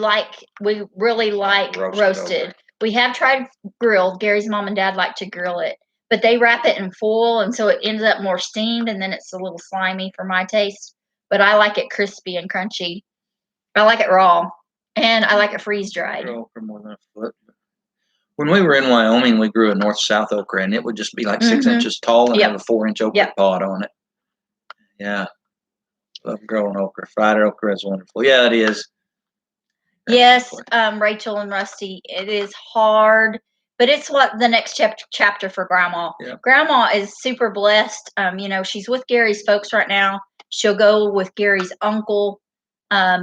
really like roasted. okra. We have tried grilled. Gary's mom and dad like to grill it, but they wrap it in foil, and so it ends up more steamed, and then it's a little slimy for my taste. But I like it crispy and crunchy. I like it raw, and I like it freeze dried. Okra more than a foot. When we were in Wyoming, we grew a north-south okra, and it would just be like 6 inches tall and have a 4-inch okra pod on it. Yeah. Love growing okra. Fried okra is wonderful. Yeah, it is. Yes, Rachel and Rusty, it is hard, but it's what the next chapter for Grandma. Yeah. Grandma is super blessed. She's with Gary's folks right now. She'll go with Gary's uncle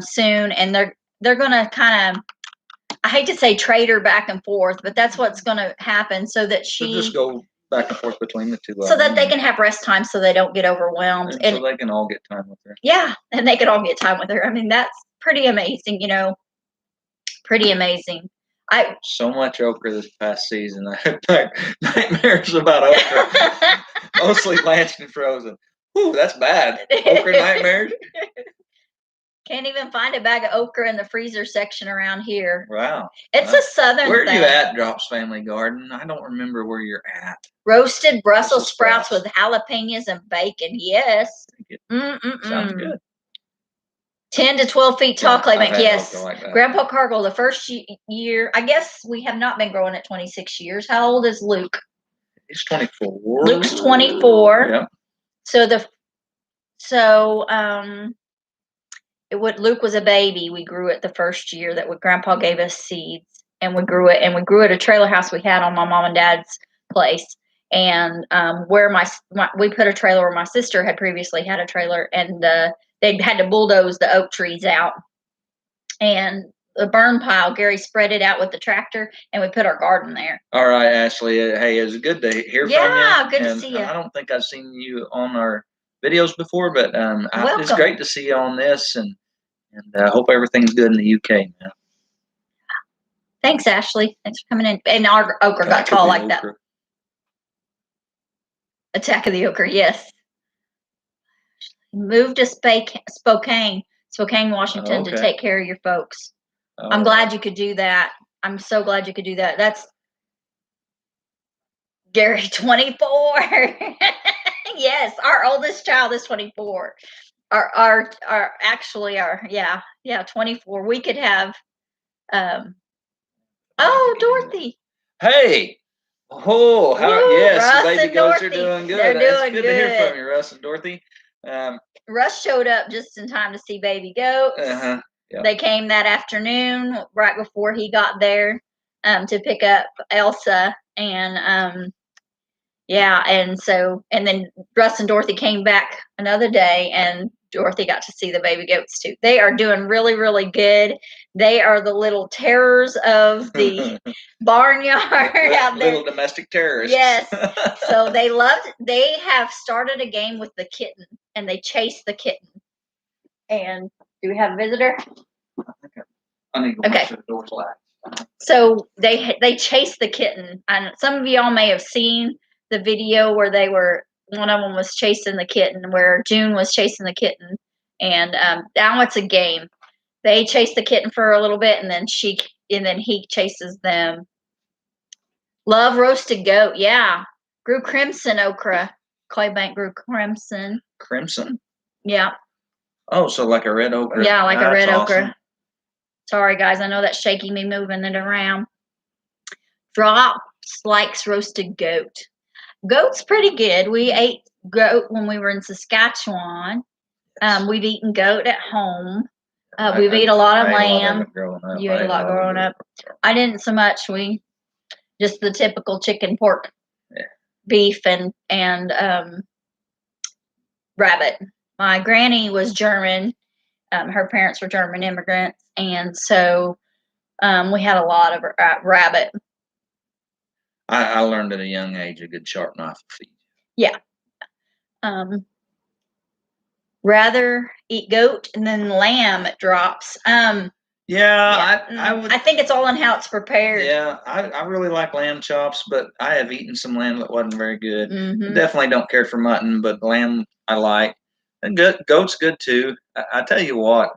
soon, and they're gonna kind of, I hate to say trade her back and forth, but that's what's gonna happen so that So just go back and forth between the two. So that they can have rest time so they don't get overwhelmed. And so they can all get time with her. Yeah, and they can all get time with her. I mean, that's pretty amazing, pretty amazing. So much okra this past season. I had nightmares about okra. Mostly blanched and frozen. Ooh, that's bad. Okra nightmares? Can't even find a bag of okra in the freezer section around here. Wow. It's a southern thing. Where are you at, Drops Family Garden? I don't remember where you're at. Roasted Brussels sprouts with jalapenos and bacon. Yes. Sounds good. 10 to 12 feet tall, Claybank. Yes. Like Grandpa Cargill, the first year, I guess we have not been growing it 26 years. How old is Luke? He's 24. Luke's 24. Yep. Luke was a baby. We grew it the first year that Grandpa gave us seeds, and we grew it at a trailer house we had on my mom and dad's place. And where we put a trailer where my sister had previously had a trailer, and they had to bulldoze the oak trees out. And the burn pile, Gary spread it out with the tractor, and we put our garden there. All right, Ashley. Hey, it's good to hear from you. Yeah, good to see you. I don't think I've seen you on our videos before, but it's great to see you on this, and I hope everything's good in the UK, man. Thanks, Ashley. Thanks for coming in. And our okra got tall like that. Attack of the okra, yes. Moved to Spokane, Washington, to take care of your folks. I'm glad you could do that. I'm so glad you could do that. That's Gary, 24. Yes, our oldest child is 24. Our 24. We could have Dorothy. Hey. Yes, the baby goats are doing good. They're doing good to hear from you, Russ and Dorothy. Russ showed up just in time to see baby goats. Yep. They came that afternoon right before he got there to pick up Elsa, and and then Russ and Dorothy came back another day, and Dorothy got to see the baby goats too. They are doing really, really good. They are the little terrors of the barnyard out there. Little domestic terrorists. Yes. So they have started a game with the kitten, and they chase the kitten. And do we have a visitor? I need to make sure the door's locked. So they chase the kitten. And some of y'all may have seen the video where one of them was chasing the kitten, where June was chasing the kitten, and now it's a game. They chase the kitten for a little bit, and then he chases them. Love roasted goat, yeah. Grew crimson okra. Claybank grew crimson. Crimson? Yeah. Oh, so like a red okra. Yeah, like a red okra. Awesome. Sorry, guys, I know that's shaking me moving it around. Drops likes roasted goat. Goat's pretty good. We ate goat when we were in Saskatchewan. We've eaten goat at home. We've eaten a lot of lamb. You ate a lot growing up. I didn't so much. Just the typical chicken, pork, beef, and rabbit. My granny was German. Her parents were German immigrants, and so we had a lot of rabbit. I learned at a young age a good sharp knife will feed you. Yeah. Rather eat goat and then lamb Drops. I think it's all in how it's prepared. Yeah, I really like lamb chops, but I have eaten some lamb that wasn't very good. Mm-hmm. Definitely don't care for mutton, but lamb I like. And goat's good too. I tell you what,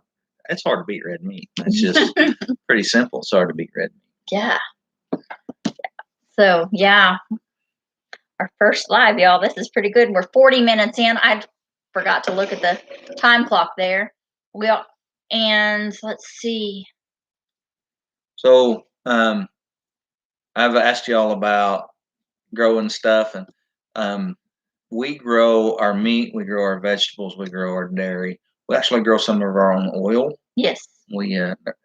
It's hard to beat red meat. It's just pretty simple. It's hard to beat red meat. Yeah. So yeah, our first live, y'all. This is pretty good. We're 40 minutes in. I forgot to look at the time clock there. And let's see. So I've asked y'all about growing stuff, and we grow our meat, we grow our vegetables, we grow our dairy. We actually grow some of our own oil. Yes. We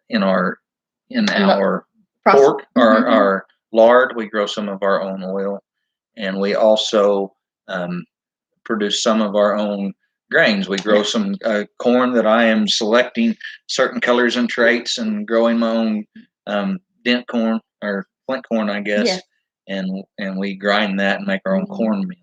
in our Process. pork, our lard, we grow some of our own oil, and we also produce some of our own grains. We grow some corn that I am selecting certain colors and traits, and growing my own dent corn or flint corn, I guess. Yeah. And we grind that and make our own cornmeal.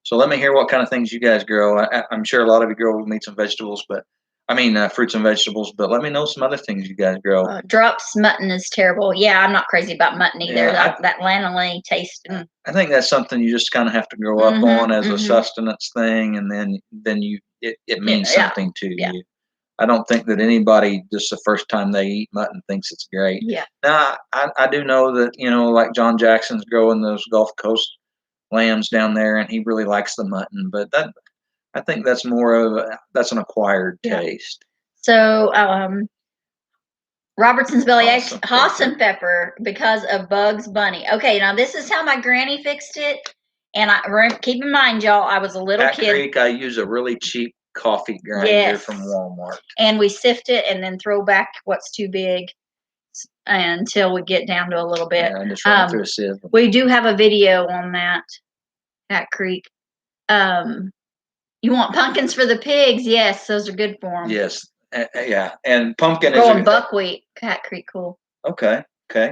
So let me hear what kind of things you guys grow. I'm sure a lot of you grow meats and vegetables, but I mean fruits and vegetables. But let me know some other things you guys grow. Drops mutton is terrible. Yeah, I'm not crazy about mutton either. Yeah, that lanolin taste. I think that's something you just kind of have to grow up on as a sustenance thing, and then it means something to you. I don't think that anybody just the first time they eat mutton thinks it's great. Yeah. Now I do know that like John Jackson's growing those Gulf Coast lambs down there, and he really likes the mutton, but I think that's more of that's an acquired taste. So Robertson's Bellyache, Hassenpfeffer, because of Bugs Bunny. Okay, now this is how my granny fixed it, and keep in mind, y'all, I was a little kid. At Creek, I use a really cheap coffee grinder from Walmart, and we sift it and then throw back what's too big until we get down to a little bit. Yeah, just run through a sieve. We do have a video on that at Creek. You want pumpkins for the pigs? Yes, those are good for them. Yes. Yeah, and pumpkin is buckwheat. Cat Creek, cool. Okay,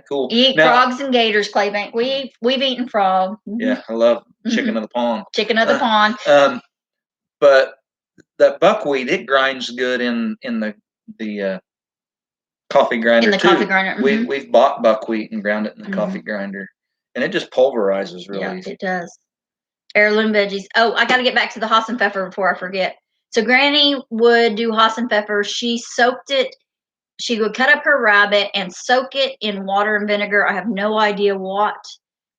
cool. You eat frogs and gators, Claybank. We've eaten frog. Yeah, I love chicken of the pond. Chicken of the pond. But that buckwheat, it grinds good in the coffee grinder. Coffee grinder. We've bought buckwheat and ground it in the coffee grinder, and it just pulverizes really easy. It does. Heirloom veggies. Oh, I got to get back to the Hassenpfeffer before I forget. So Granny would do Hassenpfeffer. She soaked it. She would cut up her rabbit and soak it in water and vinegar. I have no idea what.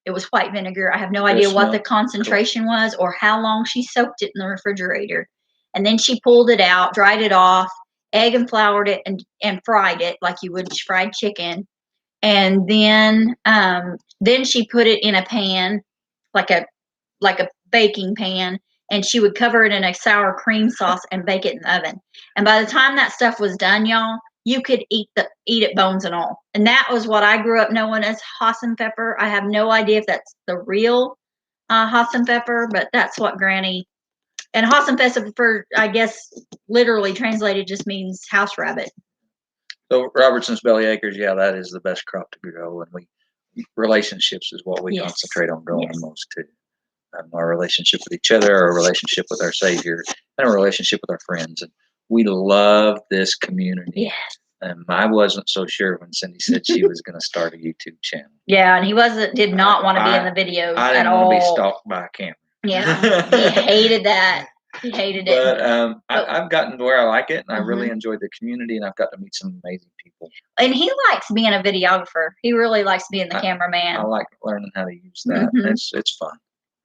It was white vinegar. I have no idea what the concentration was or how long she soaked it in the refrigerator. And then she pulled it out, dried it off, egg and floured it, and fried it like you would fried chicken. And then she put it in a pan, like a baking pan, and she would cover it in a sour cream sauce and bake it in the oven. And by the time that stuff was done, y'all, you could eat it bones and all. And that was what I grew up knowing as Hassenpfeffer. I have no idea if that's the real Hassenpfeffer, but that's what Granny. And Hassenpfeffer, I guess, literally translated just means house rabbit. So Robertson's Bellyacres, yeah, that is the best crop to grow, and relationships is what we concentrate on growing the most too. Our relationship with each other, our relationship with our Savior, and our relationship with our friends. And we love this community. Yes. I wasn't so sure when Cindy said she was going to start a YouTube channel. Yeah, and he did not want to be in the videos I didn't want to be stalked by a camera. Yeah, he hated that. He hated it. But I've gotten to where I like it, and I really enjoyed the community, and I've got to meet some amazing people. And he likes being a videographer. He really likes being the cameraman. I like learning how to use that. It's fun.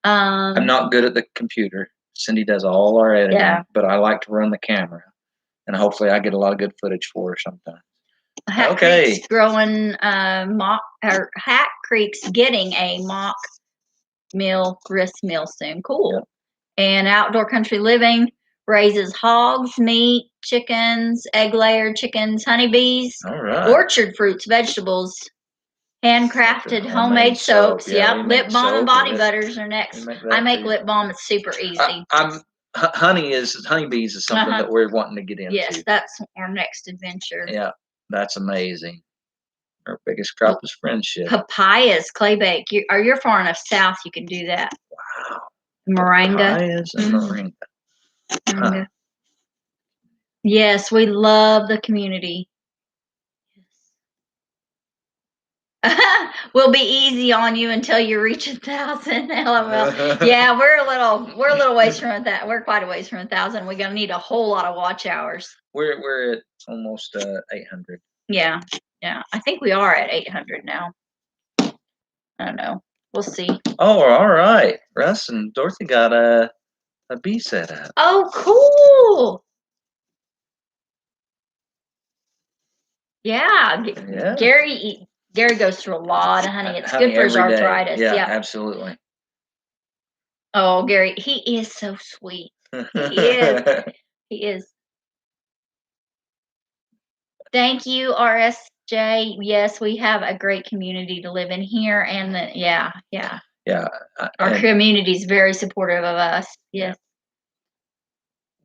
I'm not good at the computer. Cindy does all our editing, but I like to run the camera, and hopefully I get a lot of good footage for her sometime. Hat Creek's growing Hat Creek's getting a mock grist mill soon. Cool. Yep. And Outdoor Country Living raises hogs, meat, chickens, egg-layer chickens, honeybees, orchard fruits, vegetables, handcrafted homemade soaps. Yep, lip balm and body butters are next. I make lip balm. It's super easy. Honeybees is something that we're wanting to get into. Yes, that's our next adventure. Yeah, that's amazing. Our biggest crop is friendship. Papayas, Claybake. You're far enough south, you can do that. Wow. Moringa. Papayas and moringa. Huh. Yes, we love the community. We'll be easy on you until you reach 1,000. LOL. Yeah, we're a little ways from that. We're quite a ways from 1,000. We're gonna need a whole lot of watch hours. We're at almost 800. Yeah, yeah. I think we are at 800 now. I don't know. We'll see. Oh, all right. Russ and Dorothy got a bee set up. Oh, cool. Yeah, Yeah. Gary goes through a lot of honey. It's Honey good for his every day. arthritis. Yeah, Yeah. absolutely. Oh, Gary, he is so sweet. He is. He is. Thank you, RSJ. Yes, we have a great community to live in here, and yeah. Yeah. Our community is very supportive of us. Yes.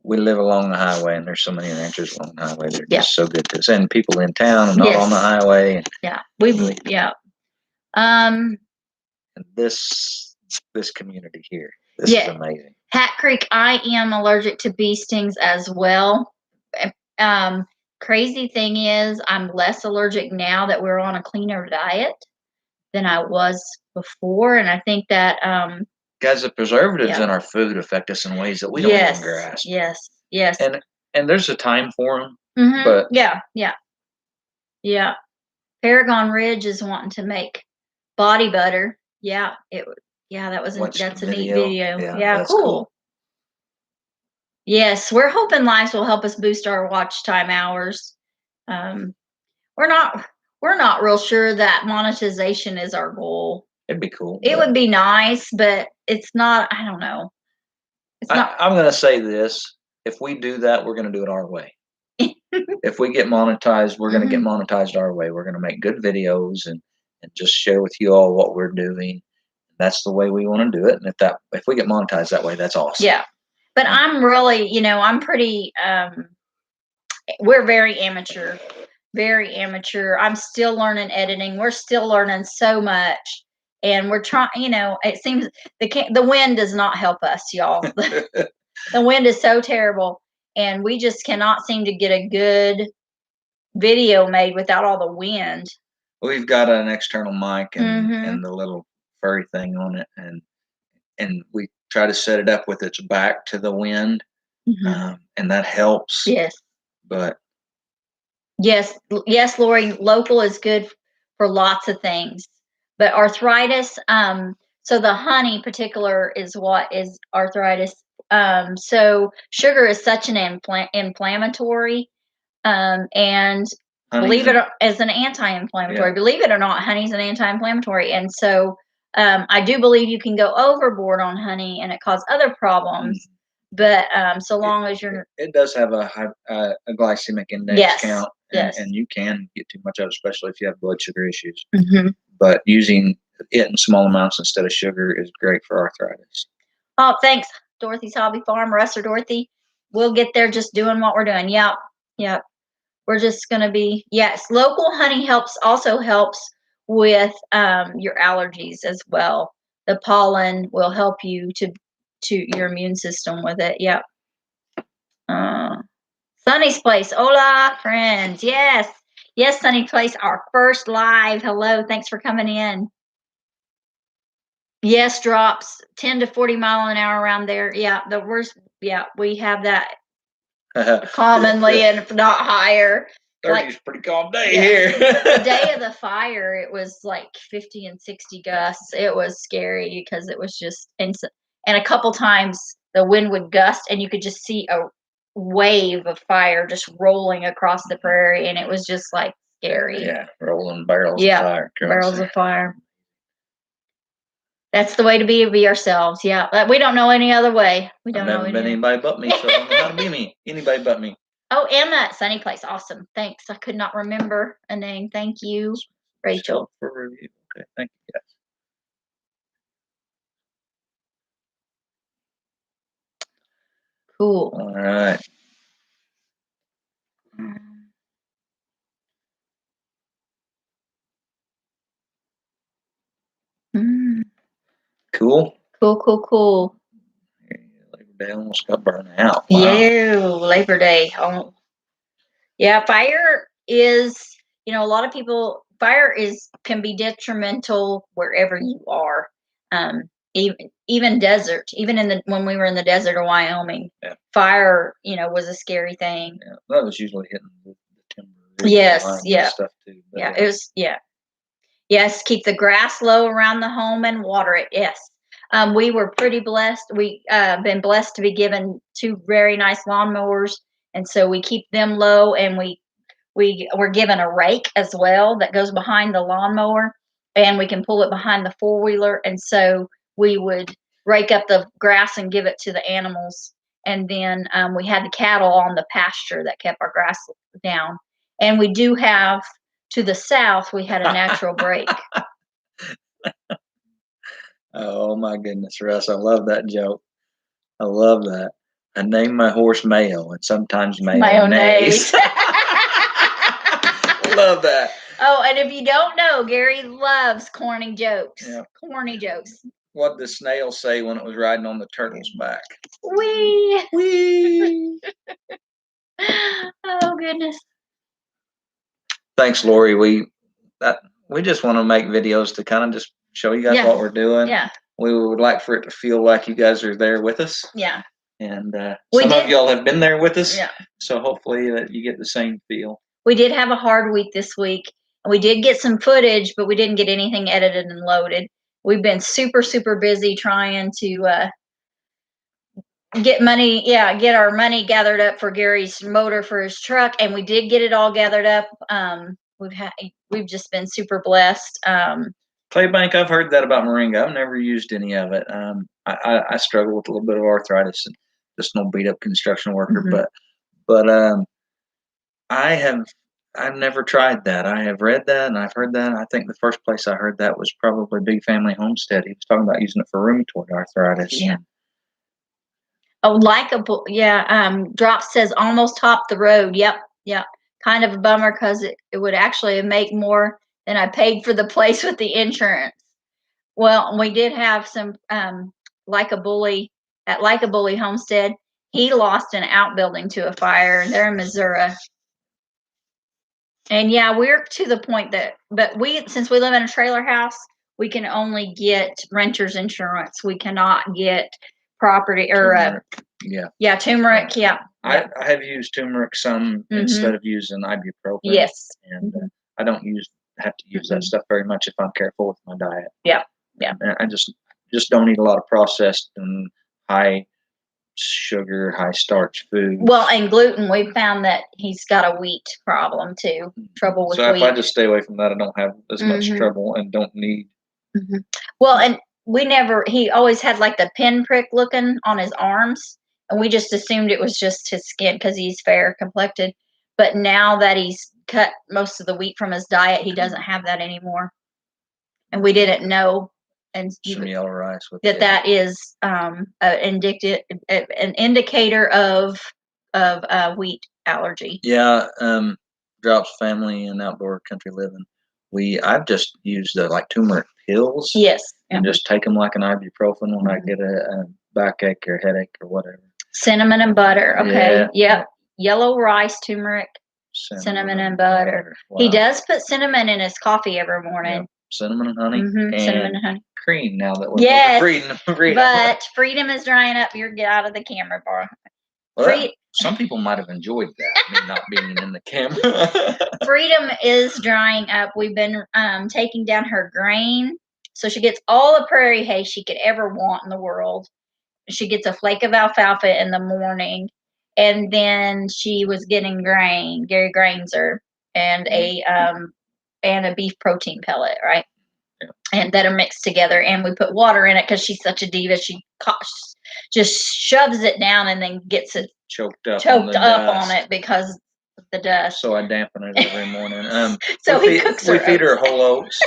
We live along the highway, and there's so many ranchers along the highway. They're Yeah. just so good to us, and people in town and not on the Yes. highway. Yeah. And Um, this community here, this Yeah. is amazing. Hat Creek, I am allergic to bee stings as well. Crazy thing is, I'm less allergic now that we're on a cleaner diet than I was before, and I think that Guys, the preservatives Yeah. in our food affect us in ways that we don't even grasp. Yes. And there's a time for them, Mhm. but Yeah. Paragon Ridge is wanting to make body butter. Yeah, that's a neat video. Yeah, that's cool. Yes, we're hoping Lives will help us boost our watch time hours. We're not real sure that monetization is our goal. It'd be cool. It would be nice, but it's not. I don't know. It's not. I'm going to say this: if we do that, we're going to do it our way. If we get monetized, we're going to get monetized our way. We're going to make good videos and just share with you all what we're doing. That's the way we want to do it. And if we get monetized that way, that's awesome. Yeah, but I'm really, I'm pretty. We're very amateur. Very amateur. I'm still learning editing. We're still learning so much, and we're trying. It seems the wind does not help us, y'all. The wind is so terrible, and we just cannot seem to get a good video made without all the wind. We've got an external mic and the little furry thing on it, and we try to set it up with its back to the wind, and that helps. Yes. But yes, Lori. Local is good for lots of things, but arthritis. So the honey, particular, is what is arthritis. So sugar is such an inflammatory, and believe it or as an anti-inflammatory. Yeah. Believe it or not, honey's an anti-inflammatory, and so I do believe you can go overboard on honey and it cause other problems. But so long as it does have a glycemic index count, and you can get too much of it, especially if you have blood sugar issues. But using it in small amounts instead of sugar is great for arthritis. Oh, thanks, Dorothy's Hobby Farm, Russ or Dorothy. We'll get there just doing what we're doing. Yep. We're just gonna be Local honey also helps with your allergies as well. The pollen will help you to your immune system with it. Yep. Sunny's Place. Hola, friends. Yes, Sunny Place. Our first live. Hello. Thanks for coming in. Yes, drops 10 to 40 mile an hour around there. Yeah, the worst. Yeah, we have that commonly, and if not higher. 30's a pretty calm day here. The day of the fire, it was like 50 and 60 gusts. It was scary because it was just and a couple times the wind would gust and you could just see a wave of fire just rolling across the prairie, and it was just like scary. Yeah, rolling barrels of fire. Barrels of fire. That's the way to be ourselves. Yeah, we don't know any other way. We don't know anybody but me, so I don't know how to be me. Anybody but me. Oh, Emma, Sunny Place. Awesome. Thanks. I could not remember a name. Thank you, Rachel. For review. Okay, thank you, guys. Cool. All right. Cool. Cool. Labor Day almost got burned out. Wow. Yeah, Labor Day. Oh. Yeah, fire is, a lot of people fire can be detrimental wherever you are. Even desert, even when we were in the desert of Wyoming, Yeah. fire, was a scary thing. Yeah, that was usually hitting the timber. Yes, line and yeah. stuff too. But Yeah, it was, yeah. Yes, keep the grass low around the home and water it. Yes. We were pretty blessed. We been blessed to be given 2 very nice lawnmowers, and so we keep them low, and we were given a rake as well that goes behind the lawnmower, and we can pull it behind the four-wheeler, and so we would rake up the grass and give it to the animals. And then we had the cattle on the pasture that kept our grass down. And we do have, to the south, we had a natural break. Oh my goodness, Russ, I love that joke. I love that. I named my horse Mayo, and sometimes mayonnaise. Love that. Oh, and if you don't know, Gary loves corny jokes. Yeah. Corny jokes. What did the snail say when it was riding on the turtle's back? Wee. Wee. Oh goodness. Thanks, Lori. We just want to make videos to kind of just show you guys what we're doing. Yeah. We would like for it to feel like you guys are there with us. Yeah. And some of y'all have been there with us. Yeah. So hopefully that you get the same feel. We did have a hard week this week. We did get some footage, but we didn't get anything edited and loaded. We've been super, super busy trying to get our money gathered up for Gary's motor for his truck, and we did get it all gathered up. We've just been super blessed. Claybank, I've heard that about Moringa. I've never used any of it. I struggle with a little bit of arthritis and just no beat up construction worker, Mhm. but I've never tried that. I have read that and I've heard that. I think the first place I heard that was probably Big Family Homestead. He was talking about using it for rheumatoid arthritis. Yeah. Oh, Drop says almost topped the road. Yep. Kind of a bummer because it would actually make more than I paid for the place with the insurance. Well, we did have some Like a Bully Homestead. He lost an outbuilding to a fire. They're in Missouri. And yeah, we're to the point but since we live in a trailer house, we can only get renter's insurance. We cannot get property or turmeric. Yeah. I have used turmeric some instead of using ibuprofen. Yes. And I don't have to use that stuff very much if I'm careful with my diet. Yeah. And I just don't eat a lot of processed and high sugar, high starch food. Well, and gluten, we found that he's got a wheat problem too. Trouble with wheat. So if I just stay away from that, I don't have as much trouble and don't need. Well, and he always had like the pinprick looking on his arms, and we just assumed it was just his skin because he's fair complected. But now that he's cut most of the wheat from his diet, he doesn't have that anymore. And we didn't know. And some yellow rice with that is an indicator of wheat allergy. Yeah, Drop's family and outdoor country living. I've just used like turmeric pills. Yes, and just take them like an ibuprofen when I get a backache or headache or whatever. Cinnamon and butter. Okay. Yeah. Yellow rice, turmeric, cinnamon and butter. Wow. He does put cinnamon in his coffee every morning. Yeah. Cinnamon and honey. And cinnamon and honey. Cream now that we're freedom. But freedom is drying up. Get out of the camera, bar. Well, some people might have enjoyed that, me not being in the camera. Freedom is drying up. We've been taking down her grain. So she gets all the prairie hay she could ever want in the world. She gets a flake of alfalfa in the morning. And then she was getting grain. Gary grains her. And a beef protein pellet, right? Yeah. And that are mixed together, and we put water in it because she's such a diva. She just shoves it down and then gets it choked up on it because of the dust. So I dampen it every morning. So we feed her whole oats,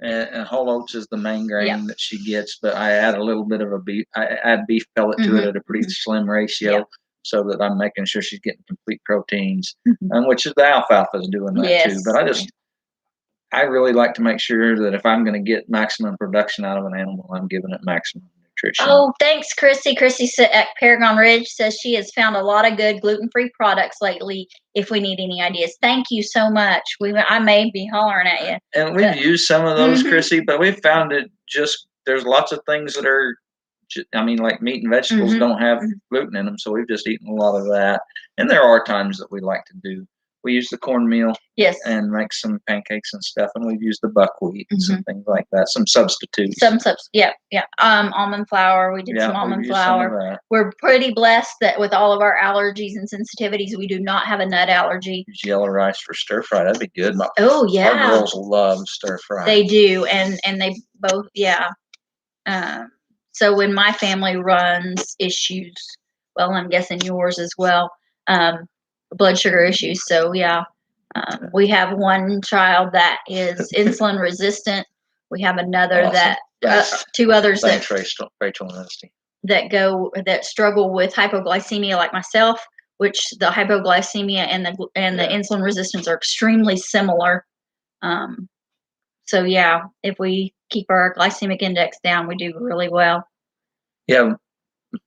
and whole oats is the main grain that she gets. But I add a little bit of beef. I add beef pellet to it at a pretty slim ratio. So that I'm making sure she's getting complete proteins, which is the alfalfa is doing that too. But I really like to make sure that if I'm going to get maximum production out of an animal, I'm giving it maximum Nutrition. Oh, thanks, Chrissy. Chrissy at Paragon Ridge says she has found a lot of good gluten-free products lately. If we need any ideas, thank you so much. I may be hollering at you. And we've used some of those, Mhm. Chrissy, but we've found it just there's lots of things that are, I mean, like meat and vegetables Mhm. don't have gluten in them, so we've just eaten a lot of that. And there are times that we like to do. We use the cornmeal Yes. and make some pancakes and stuff, and we've used the buckwheat and some Mhm. things like that, some substitutes. Yeah. Almond flour. We did some Yeah, we've almond used some of flour. that. We're pretty blessed that with all of our allergies and sensitivities, we do not have a nut allergy. Use yellow rice for stir fry. That'd be good. Oh, Our yeah. girls love stir fry. They do, and they both, yeah. So when my family runs issues, well, I'm guessing yours as well, blood sugar issues. So yeah, we have one child that is insulin resistant. We have another Awesome. that two others Thanks, Rachel and Rusty. that struggle with hypoglycemia like myself, which the hypoglycemia and the insulin resistance are extremely similar. So yeah, if we keep our glycemic index down, we do really well. Yeah,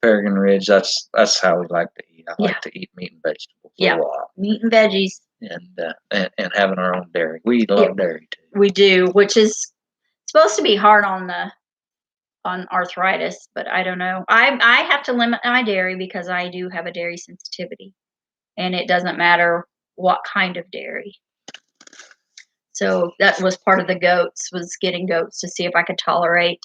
Paragon Ridge. That's how we like to eat. I like to eat meat and vegetables a lot. Meat and veggies. And having our own dairy. We love dairy too. We do, which is supposed to be hard on arthritis, but I don't know. I have to limit my dairy because I do have a dairy sensitivity, and it doesn't matter what kind of dairy. So that was part of the goats, was getting goats to see if I could tolerate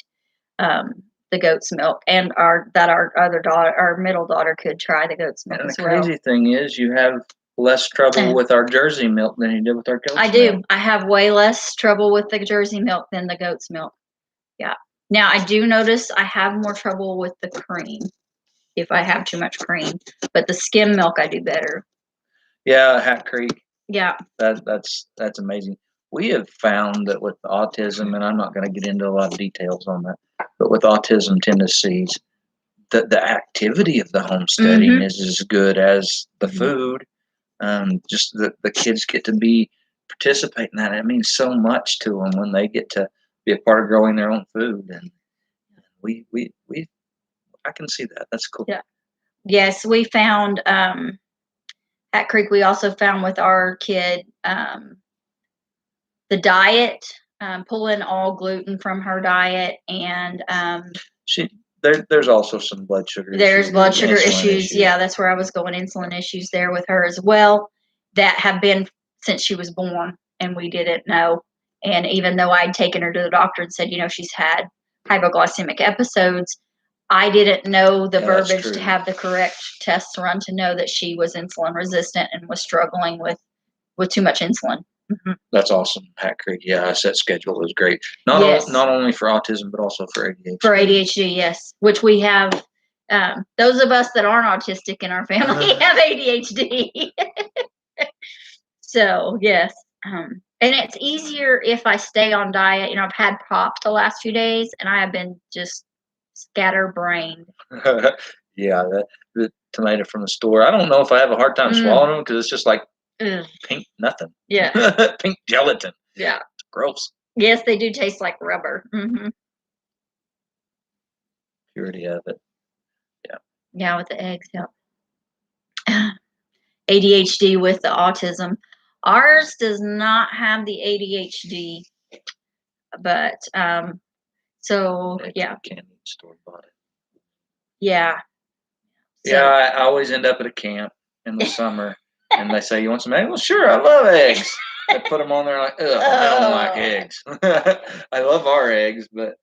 the goat's milk, and our other daughter, our middle daughter, could try the goat's milk as well. And the crazy thing is, you have less trouble with our Jersey milk than you did with our goat's milk. I do. I have way less trouble with the Jersey milk than the goat's milk. Yeah. Now I do notice I have more trouble with the cream if I have too much cream, but the skim milk I do better. Yeah, Hat Creek. Yeah. That's amazing. We have found that with autism, and I'm not going to get into a lot of details on that, but with autism tendencies, the activity of the homesteading is as good as the food. Just the kids get to participate in that. It means so much to them when they get to be a part of growing their own food, and I can see that. That's cool. Yeah. Yes, we found at Creek. We also found with our kid the diet, pulling all gluten from her diet, and there's also some blood sugar. There's blood sugar issues. Yeah, that's where I was going. Insulin issues there with her as well that have been since she was born, and we didn't know. And even though I'd taken her to the doctor and said, she's had hypoglycemic episodes, I didn't know the verbiage to have the correct tests run to know that she was insulin resistant and was struggling with too much insulin. Mm-hmm. That's awesome, Hat Creek. Yeah, our set schedule is great. Not only for autism, but also for ADHD. For ADHD, yes, which we have. Those of us that aren't autistic in our family have ADHD. So yes, and it's easier if I stay on diet. I've had pop the last few days, and I have been just scatterbrained. Yeah, the tomato from the store. I don't know if I have a hard time swallowing them because it's just like pink nothing. Yeah. Pink gelatin. Yeah. It's gross. Yes, they do taste like rubber. Mm-hmm. Purity of it. Yeah. Yeah, with the eggs. Yeah. ADHD with the autism. Ours does not have the ADHD, but so yeah. Can't eat store-bought. Yeah. So. Yeah, I always end up at a camp in the summer, and they say, "You want some eggs?" Well, sure, I love eggs. I put them on there like, ugh, I don't like eggs. I love our eggs, but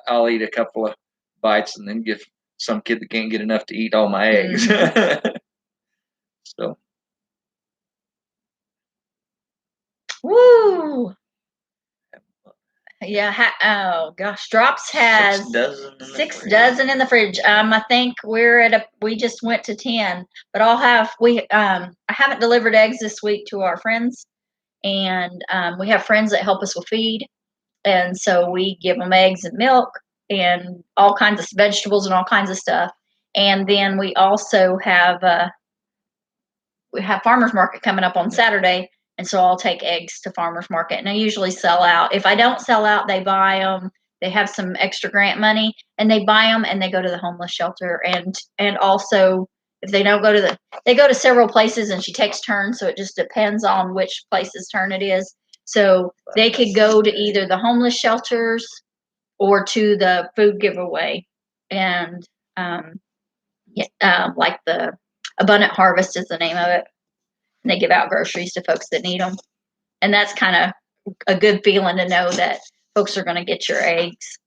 I'll eat a couple of bites and then give some kid that can't get enough to eat all my eggs. So. Woo! Yeah. Oh gosh, Drops has 6 dozen in the fridge. I think we just went to 10, but I haven't delivered eggs this week to our friends, and we have friends that help us with feed, and so we give them eggs and milk and all kinds of vegetables and all kinds of stuff, and then we also have farmers market coming up on Saturday. And so I'll take eggs to farmers market, and I usually sell out. If I don't sell out, they buy them. they have some extra grant money, and they buy them and they go to the homeless shelter. And also, if they don't go to they go to several places, and she takes turns, so it just depends on which place's turn it is. So they could go to either the homeless shelters or to the food giveaway. And like the Abundant Harvest is the name of it. And they give out groceries to folks that need them. And that's kind of a good feeling to know that folks are going to get your eggs.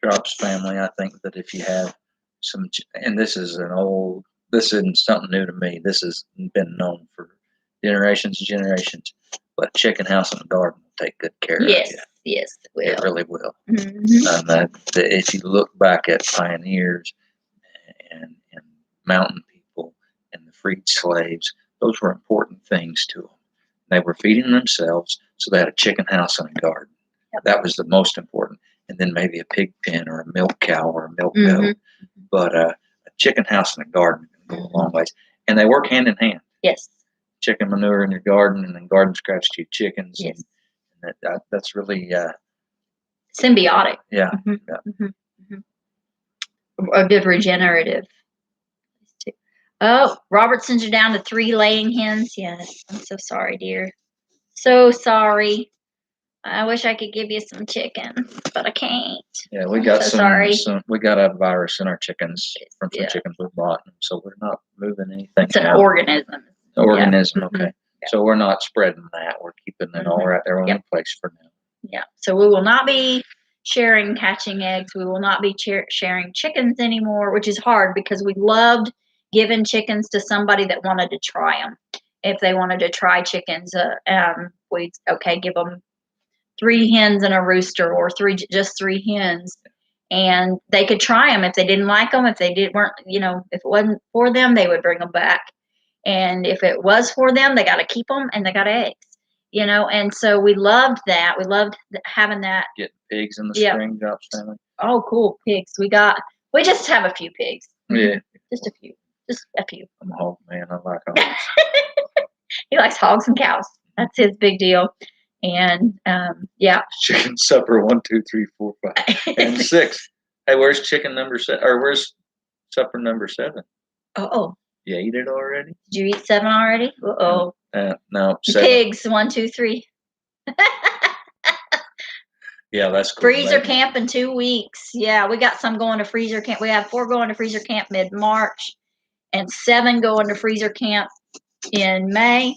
Drops family, I think that if you have some, and this isn't something new to me. This has been known for generations and generations. But chicken house and garden will take good care of you. Yes, it will. It really will. Mm-hmm. If you look back at pioneers and mountain people and the freed slaves, those were important things to them. They were feeding themselves, so they had a chicken house and a garden. Yep. That was the most important. And then maybe a pig pen or a milk cow or a milk goat. But a chicken house and a garden can go a long ways. And they work hand in hand. Yes. Chicken manure in your garden, and then garden scratch to your chickens. Yes. And that's really symbiotic. Yeah. Mm-hmm. Yeah. Mm-hmm. A good regenerative. Oh, Robert sends you down to 3 laying hens. Yes, I'm so sorry, dear. So sorry. I wish I could give you some chicken, but I can't. Yeah, we got sorry. We got a virus in our chickens from some chickens we bought, so we're not moving anything. It's an organism. Organism, okay. Yeah. So we're not spreading that. We're keeping it all right there on the place for now. Yeah. So we will not be sharing hatching eggs. We will not be sharing chickens anymore, which is hard because we loved giving chickens to somebody that wanted to try them. If they wanted to try chickens, we'd give them 3 hens and a rooster, or just 3 hens, and they could try them. If they didn't like them, if it wasn't for them, they would bring them back. And if it was for them, they got to keep them, and they got eggs. And so we loved that. We loved having that. Getting pigs in the spring, Drops family. Oh, cool, pigs. We just have a few pigs. Yeah. Just a few. Just a few. I'm a hog man. I like hogs. He likes hogs and cows. That's his big deal. And chicken supper 1, 2, 3, 4, 5, and 6. Hey, where's chicken number 7? Or where's supper number 7? Oh. You ate it already? Did you eat 7 already? Uh-oh. No, 7. Pigs 1, 2, 3. Yeah, that's cool. Freezer camp in 2 weeks. Yeah, we got some going to freezer camp. We have 4 going to freezer camp mid-March, and 7 going to freezer camp in May.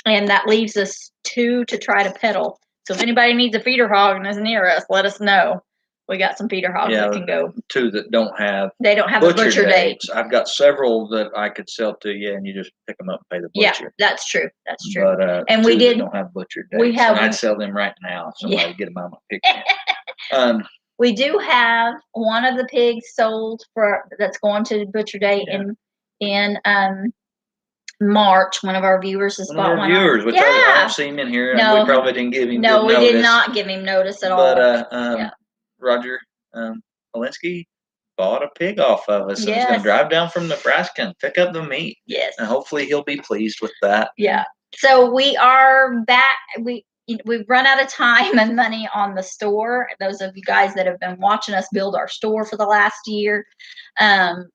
And that leaves us 2 to try to peddle. So if anybody needs a feeder hog and is near us, let us know. We got some feeder hogs that can go. 2 that don't have. They don't have a butcher date. I've got several that I could sell to you, and you just pick them up and pay the butcher. Yeah, that's true. That's true. But and 2 we did. That don't have butcher dates. And I'd sell them right now. If somebody get them on my picture. We do have one of the pigs sold that's going to the butcher date in March. One of our viewers has bought one. Which I don't see him in here. No, and we probably didn't give him. No, we did not give him notice at all. But Roger Polinsky bought a pig off of us, and he's going to drive down from Nebraska and pick up the meat. Yes, and hopefully he'll be pleased with that. Yeah. So we are back. We've run out of time and money on the store. Those of you guys that have been watching us build our store for the last year,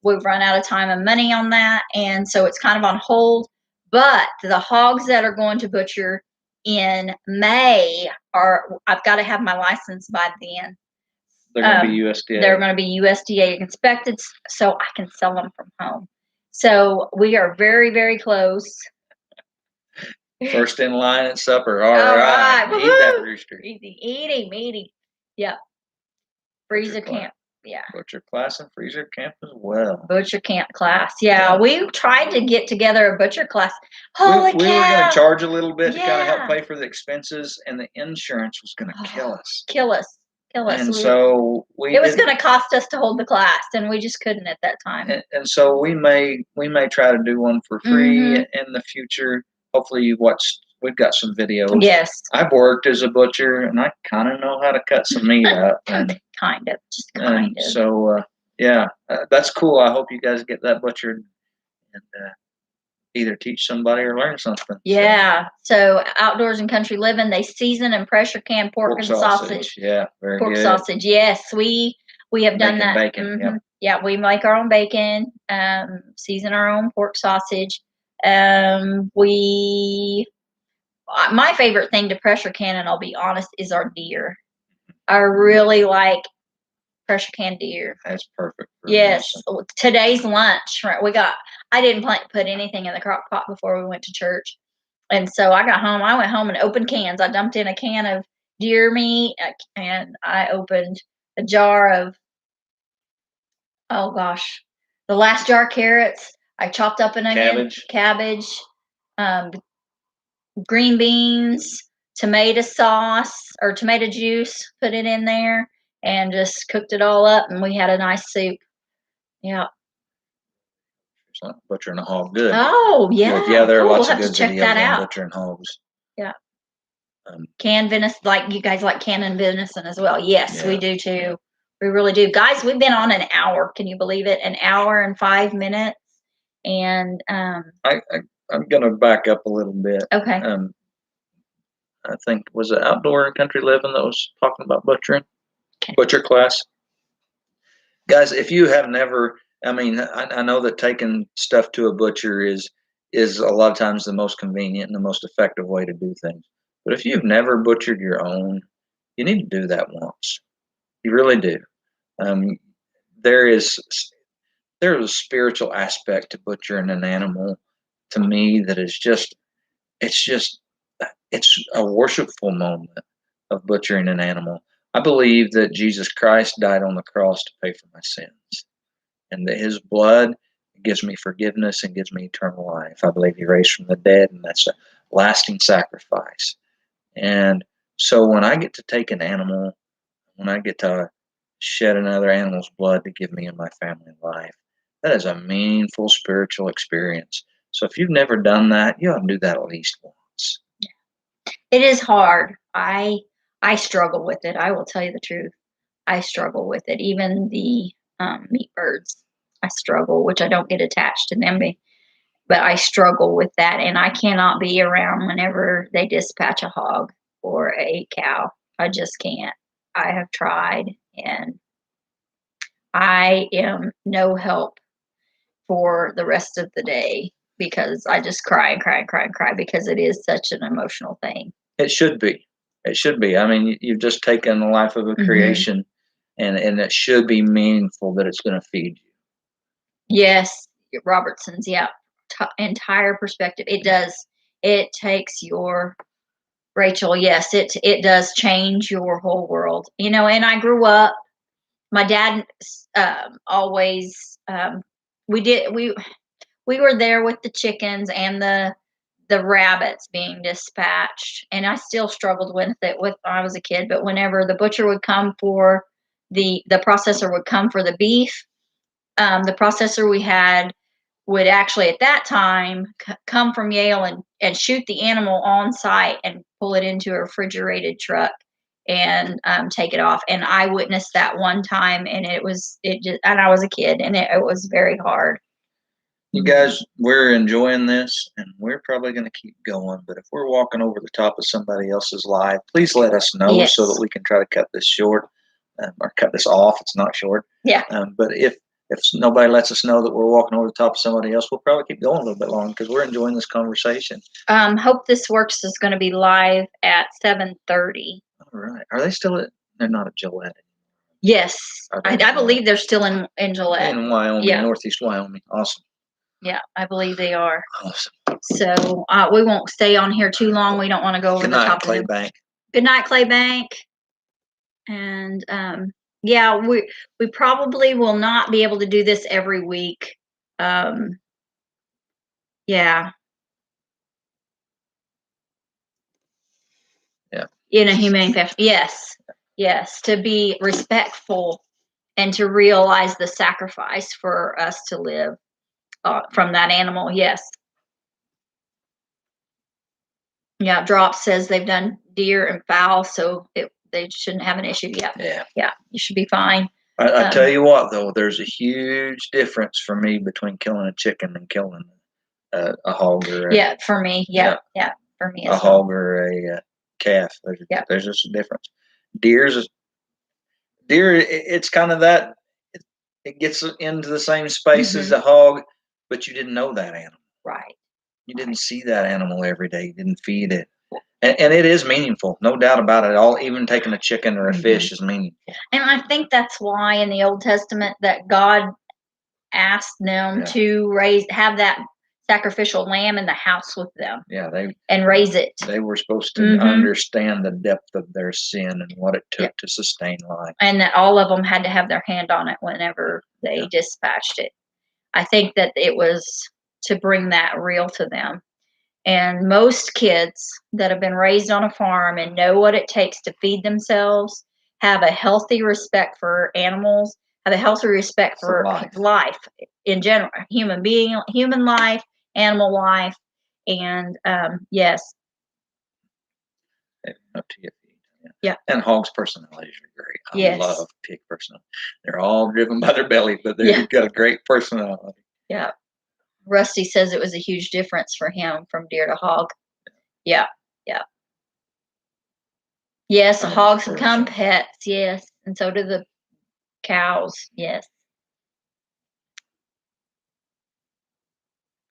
we've run out of time and money on that, and so it's kind of on hold. But the hogs that are going to butcher in May I've got to have my license by then. They're going to be USDA. They're going to be USDA inspected, so I can sell them from home. So we are very, very close. First in line at supper. All right. Eat that rooster. Eating. Yeah. Freezer camp. Yeah. Butcher class and freezer camp as well. Butcher camp class. Yeah. We tried to get together a butcher class. Holy cow. We were going to charge a little bit to kind of help pay for the expenses, and the insurance was going to kill us. Kill us. And so it was going to cost us to hold the class, and we just couldn't at that time. And so we may try to do one for free in the future. Hopefully we've got some videos. Yes. I've worked as a butcher, and I kind of know how to cut some meat up. Kind of. So, that's cool. I hope you guys get that butchered. And either teach somebody or learn something. Yeah. So Outdoors and Country Living, they season and pressure can pork and sausage. Yeah, very Pork good. sausage. Yes, we have done Making that. bacon, yep. Yeah, we make our own bacon. Season our own pork sausage. My favorite thing to pressure can, and I'll be honest, is our deer. I really like pressure can deer. That's perfect. Yes, today's lunch. Right, I didn't put anything in the crock pot before we went to church, and so I got home. I went home and opened cans. I dumped in a can of deer meat, and I opened a jar of, oh gosh, the last jar of carrots. I chopped up an onion, cabbage, green beans, tomato sauce or tomato juice, put it in there, and just cooked it all up, and we had a nice soup. Yeah. Butchering a Hog, good. Oh yeah. Yeah, there are cool. lots We'll of have good to check videos that on out. butchering hogs. Yeah. Canned venison, like you guys like canned venison as well. Yes, we do too. We really do. Guys, we've been on an hour. Can you believe it? An hour and 5 minutes. And I'm gonna back up a little bit. Okay. I think, was it Outdoor and Country Living that was talking about butchering? Okay. Butcher class. Guys, if you have never, I mean, I know that taking stuff to a butcher is a lot of times the most convenient and the most effective way to do things. But if you've never butchered your own, you need to do that once. You really do. There is a spiritual aspect to butchering an animal, to me, that is it's a worshipful moment of butchering an animal. I believe that Jesus Christ died on the cross to pay for my sins, and that his blood gives me forgiveness and gives me eternal life. I believe he raised from the dead, and that's a lasting sacrifice. And so when I get to take an animal, when I get to shed another animal's blood to give me and my family life, that is a meaningful spiritual experience. So if you've never done that, you ought to do that at least once. It is hard. I struggle with it. I will tell you the truth. I struggle with it. Even the meat birds, I struggle, which I don't get attached to them, but I struggle with that, and I cannot be around whenever they dispatch a hog or a cow. I just can't. I have tried, and I am no help for the rest of the day because I just cry and cry and cry and cry because it is such an emotional thing. It should be. It should be. I mean, you've just taken the life of a creation, and it should be meaningful that it's going to feed you. Yes, Robertson's, yeah. Entire perspective. It does. It takes your, Rachel, yes, it does change your whole world. And I grew up, my dad always, we were there with the chickens and the rabbits being dispatched, and I still struggled with it when I was a kid. But whenever the butcher would come for the processor would come for the beef, the processor we had would actually at that time come from Yale and shoot the animal on site and pull it into a refrigerated truck and take it off. And I witnessed that one time, and and I was a kid, and it was very hard. You guys, we're enjoying this, and we're probably going to keep going. But if we're walking over the top of somebody else's life, please let us know so that we can try to cut this short or cut this off. It's not short. Yeah. But if nobody lets us know that we're walking over the top of somebody else, we'll probably keep going a little bit longer because we're enjoying this conversation. Hope This Works is going to be live at 7:30. All right. Are they still they're not at Gillette anymore? Yes. I believe they're still in Gillette. In Wyoming, Northeast Wyoming. Awesome. Yeah, I believe they are. Awesome. So we won't stay on here too long. We don't want to go over the top of it. Claybank. Good night, Claybank. And yeah, we probably will not be able to do this every week. Yeah. Yeah. In a humane fashion. Yes. Yes. To be respectful and to realize the sacrifice for us to live from that animal. Yes. Yeah. Drop says they've done deer and fowl, so they shouldn't have an issue yet. Yeah. Yeah. You should be fine. I tell you what, though, there's a huge difference for me between killing a chicken and killing a hog or Yeah, for me. Yeah, for me a as well. hog or a calf. Yeah. There's just a difference. Deer, it's kind of that. It gets into the same space as a hog, but you didn't know that animal. Right. You didn't see that animal every day. You didn't feed it. And it is meaningful, no doubt about it. All, even taking a chicken or a fish is meaningful. And I think that's why in the Old Testament that God asked them to have that sacrificial lamb in the house with them. Yeah, and raise it. They were supposed to understand the depth of their sin and what it took to sustain life. And that all of them had to have their hand on it whenever they dispatched it. I think that it was to bring that real to them. And most kids that have been raised on a farm and know what it takes to feed themselves have a healthy respect for animals, have a healthy respect for life in general, human life, animal life, and yes. Up to you. Yeah. And hogs' personalities are great. I love pig personality. They're all driven by their belly, but they've got a great personality. Yeah. Rusty says it was a huge difference for him from deer to hog. Yeah. Yeah. Yes, the hogs become pets. Yes. And so do the cows. Yes.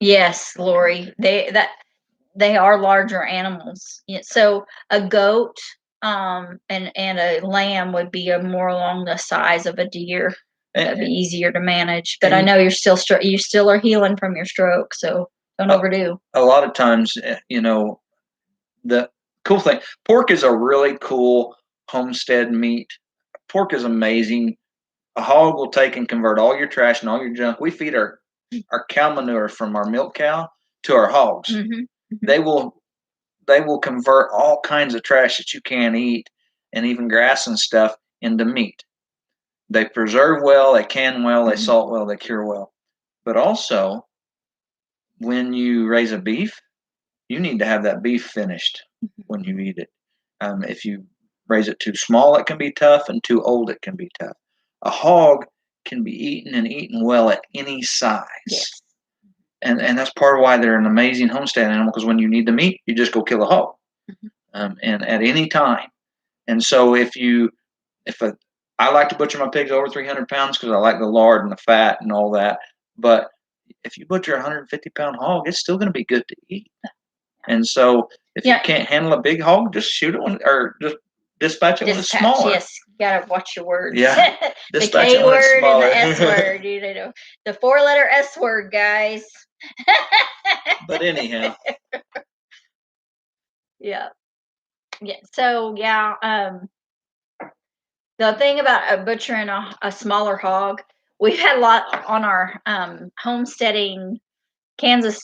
Yes, Lori. They are larger animals. So a goat and a lamb would be more along the size of a deer. That'd be easier to manage. But I know you still are healing from your stroke, so don't overdo. A lot of times, the cool thing, pork is a really cool homestead meat. Pork is amazing. A hog will take and convert all your trash and all your junk. We feed our cow manure from our milk cow to our hogs. They will convert all kinds of trash that you can't eat and even grass and stuff into meat. They preserve well, they can well, they salt well, they cure well. But also, when you raise a beef, you need to have that beef finished when you eat it. If you raise it too small, it can be tough, and too old, it can be tough. A hog can be eaten and eaten well at any size. Yes. And that's part of why they're an amazing homestead animal, because when you need the meat, you just go kill a hog. And at any time. And so I like to butcher my pigs over 300 pounds because I like the lard and the fat and all that. But if you butcher a 150-pound hog, it's still going to be good to eat. And so if you can't handle a big hog, just shoot it or just dispatch it when it's smaller. Yes, you gotta watch your words. Yeah, the K word and the S word. The 4-letter S word, guys. But anyhow. Yeah. So the thing about butchering a smaller hog, we've had a lot on our Kansas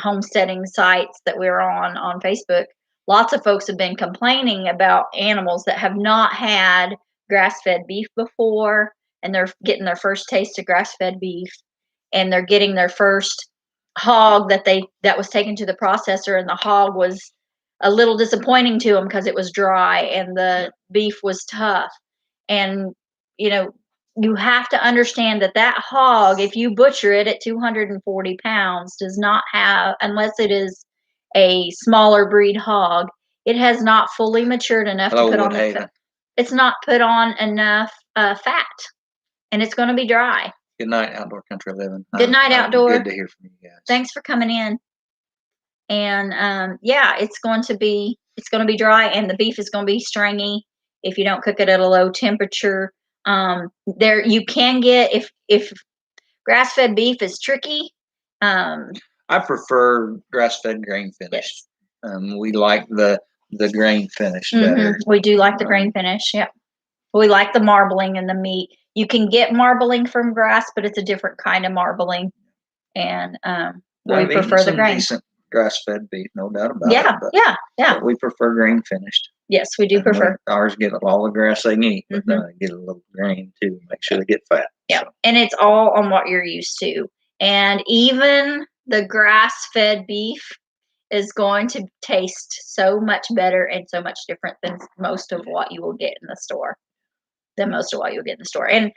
homesteading sites that we're on Facebook. Lots of folks have been complaining about animals that have not had grass-fed beef before, and they're getting their first taste of grass-fed beef, and they're getting their first hog that was taken to the processor, and the hog was a little disappointing to them because it was dry and the beef was tough. And you have to understand that hog, if you butcher it at 240 pounds, does not have, unless it is a smaller breed hog, it has not fully matured enough to put on the fat. It's not put on enough fat, and it's going to be dry. Good night, Outdoor Country Living. Good night, Outdoor. Good to hear from you guys. Thanks for coming in. And it's going to be dry, and the beef is going to be stringy if you don't cook it at a low temperature. There you can get, if grass-fed beef is tricky. I prefer grass-fed grain finished. Yes. We like the grain finish better. We do like the grain finish. Yeah, we like the marbling and the meat. You can get marbling from grass, but it's a different kind of marbling, and we prefer the grain. Decent grass-fed beef, no doubt about it. Yeah. But we prefer grain finished. Yes, we do prefer. Ours get all the grass they need, but get a little grain too. Make sure they get fat. Yeah, so. And it's all on what you're used to. And even the grass-fed beef is going to taste so much better and so much different than most of what you will get in the store. And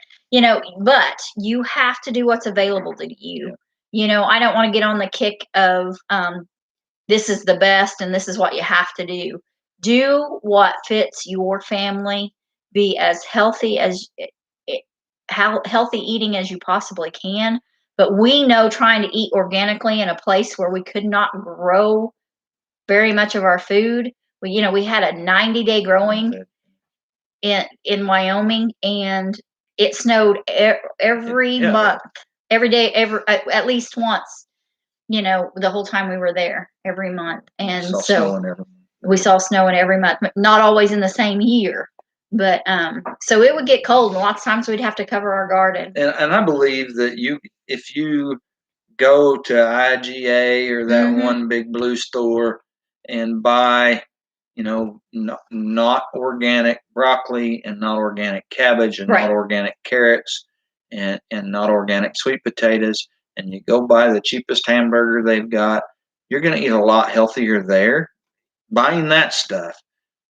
but you have to do what's available to you. I don't want to get on the kick of this is the best and this is what you have to do. Do what fits your family. Be as healthy as how healthy eating as you possibly can. But we know trying to eat organically in a place where we could not grow very much of our food. We had a 90-day growing in Wyoming, and it snowed every Yeah. month, every day, at least once. The whole time we were there, every month, and Saw so snow and everything. we saw snow in every month, but not always in the same year. But so it would get cold, and lots of times we'd have to cover our garden. And I believe that if you go to IGA or that Mhm. one big blue store and buy, not organic broccoli and not organic cabbage and Right. not organic carrots and not organic sweet potatoes, and you go buy the cheapest hamburger they've got, you're going to eat a lot healthier there. Buying that stuff,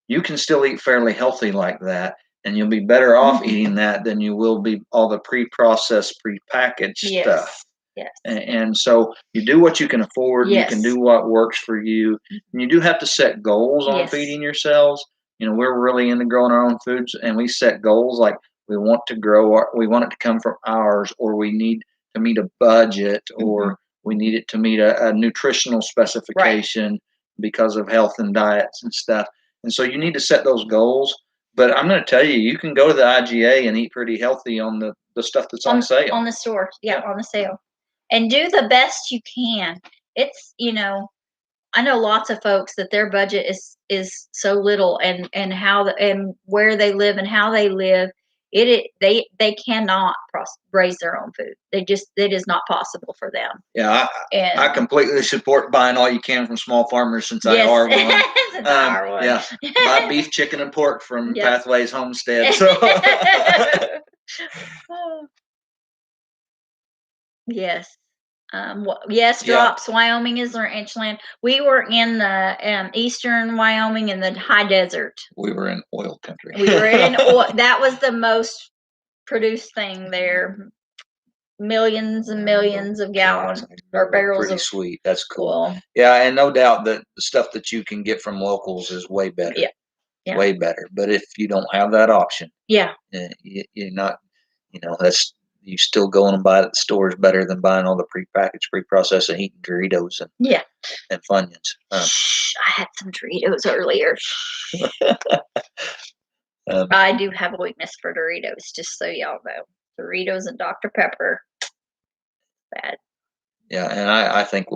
you can still eat fairly healthy like that, and you'll be better off Mhm. eating that than you will be all the pre-processed, prepackaged stuff. Yes. Yes. And so you do what you can afford. You can Yes. do what works for you. And you do have to set goals on Yes. feeding yourselves. We're really into growing our own foods, and we set goals like we want to grow we want it to come from ours, or we need to meet a budget, or we need it to meet a nutritional specification because of health and diets and stuff. And so you need to set those goals. But I'm going to tell you, you can go to the IGA and eat pretty healthy on the stuff that's on sale. On the store. Yeah, Yeah. on the sale. And do the best you can. It's, I know lots of folks that their budget is so little, and and where they live and how they live, they cannot raise their own food. It is not possible for them. Yeah, I completely support buying all you can from small farmers since I are one. Since I are one. Yeah, buy beef, chicken, and pork from Yep. Pathways Homestead. So. Yes. Yes, Yeah. drops. Wyoming is ranch land. We were in the eastern Wyoming in the high desert. We were in oil country. We were in oil. That was the most produced thing there. Millions and millions of gallons or barrels Pretty of sweet. That's cool. oil. Yeah, and no doubt that the stuff that you can get from locals is way better. Yeah. Yeah. Way better. But if you don't have that option, Yeah. you're not. That's you still going and buy it at the store is better than buying all the prepackaged, pre-processed, and eating Doritos and Funyuns. I had some Doritos earlier. I do have a weakness for Doritos, just so y'all know. Doritos and Dr. Pepper. Bad. Yeah, and I think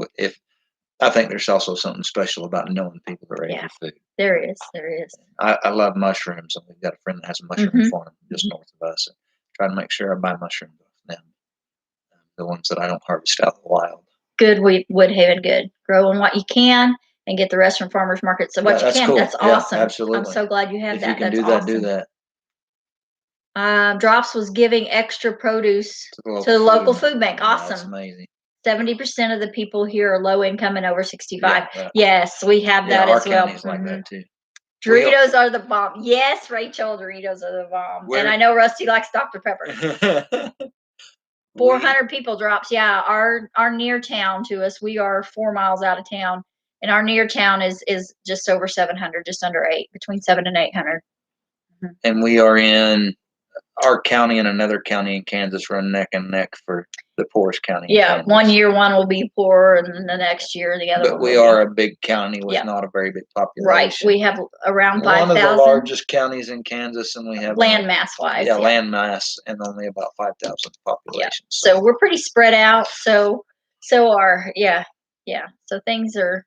I think there's also something special about knowing people that raise your food. There is. There is. I love mushrooms, and we've got a friend that has a mushroom farm just north of us. And try to make sure I buy mushrooms off them, the ones that I don't harvest out of the wild. Good, Woodhaven. Good. Growing what you can and get the rest from farmers market. So what you can. Cool. That's awesome. Yeah, absolutely. I'm so glad you have if that. You can that's do that. awesome. Do that. Drops was giving extra produce to the local food bank. Awesome. That's amazing. 70% of the people here are low income and over 65. Yes, we have that as well. Our county's like that too. Doritos are the bomb. Yes, Rachel, Doritos are the bomb. And I know Rusty likes Dr. Pepper. 400 people drops. Yeah, our near town to us, we are 4 miles out of town, and our near town is just over 700, just under 8, between 7 and 800. And we are in our county and another county in Kansas run neck and neck for the poorest county. Yeah, one year one will be poor, and the next year the other. But we are a big county with not a very big population. Right, we have around 5,000. One of the largest counties in Kansas, and we have land mass wise. Yeah, land mass, and only about 5,000 population. Yeah. So we're pretty spread out. So yeah. So things are,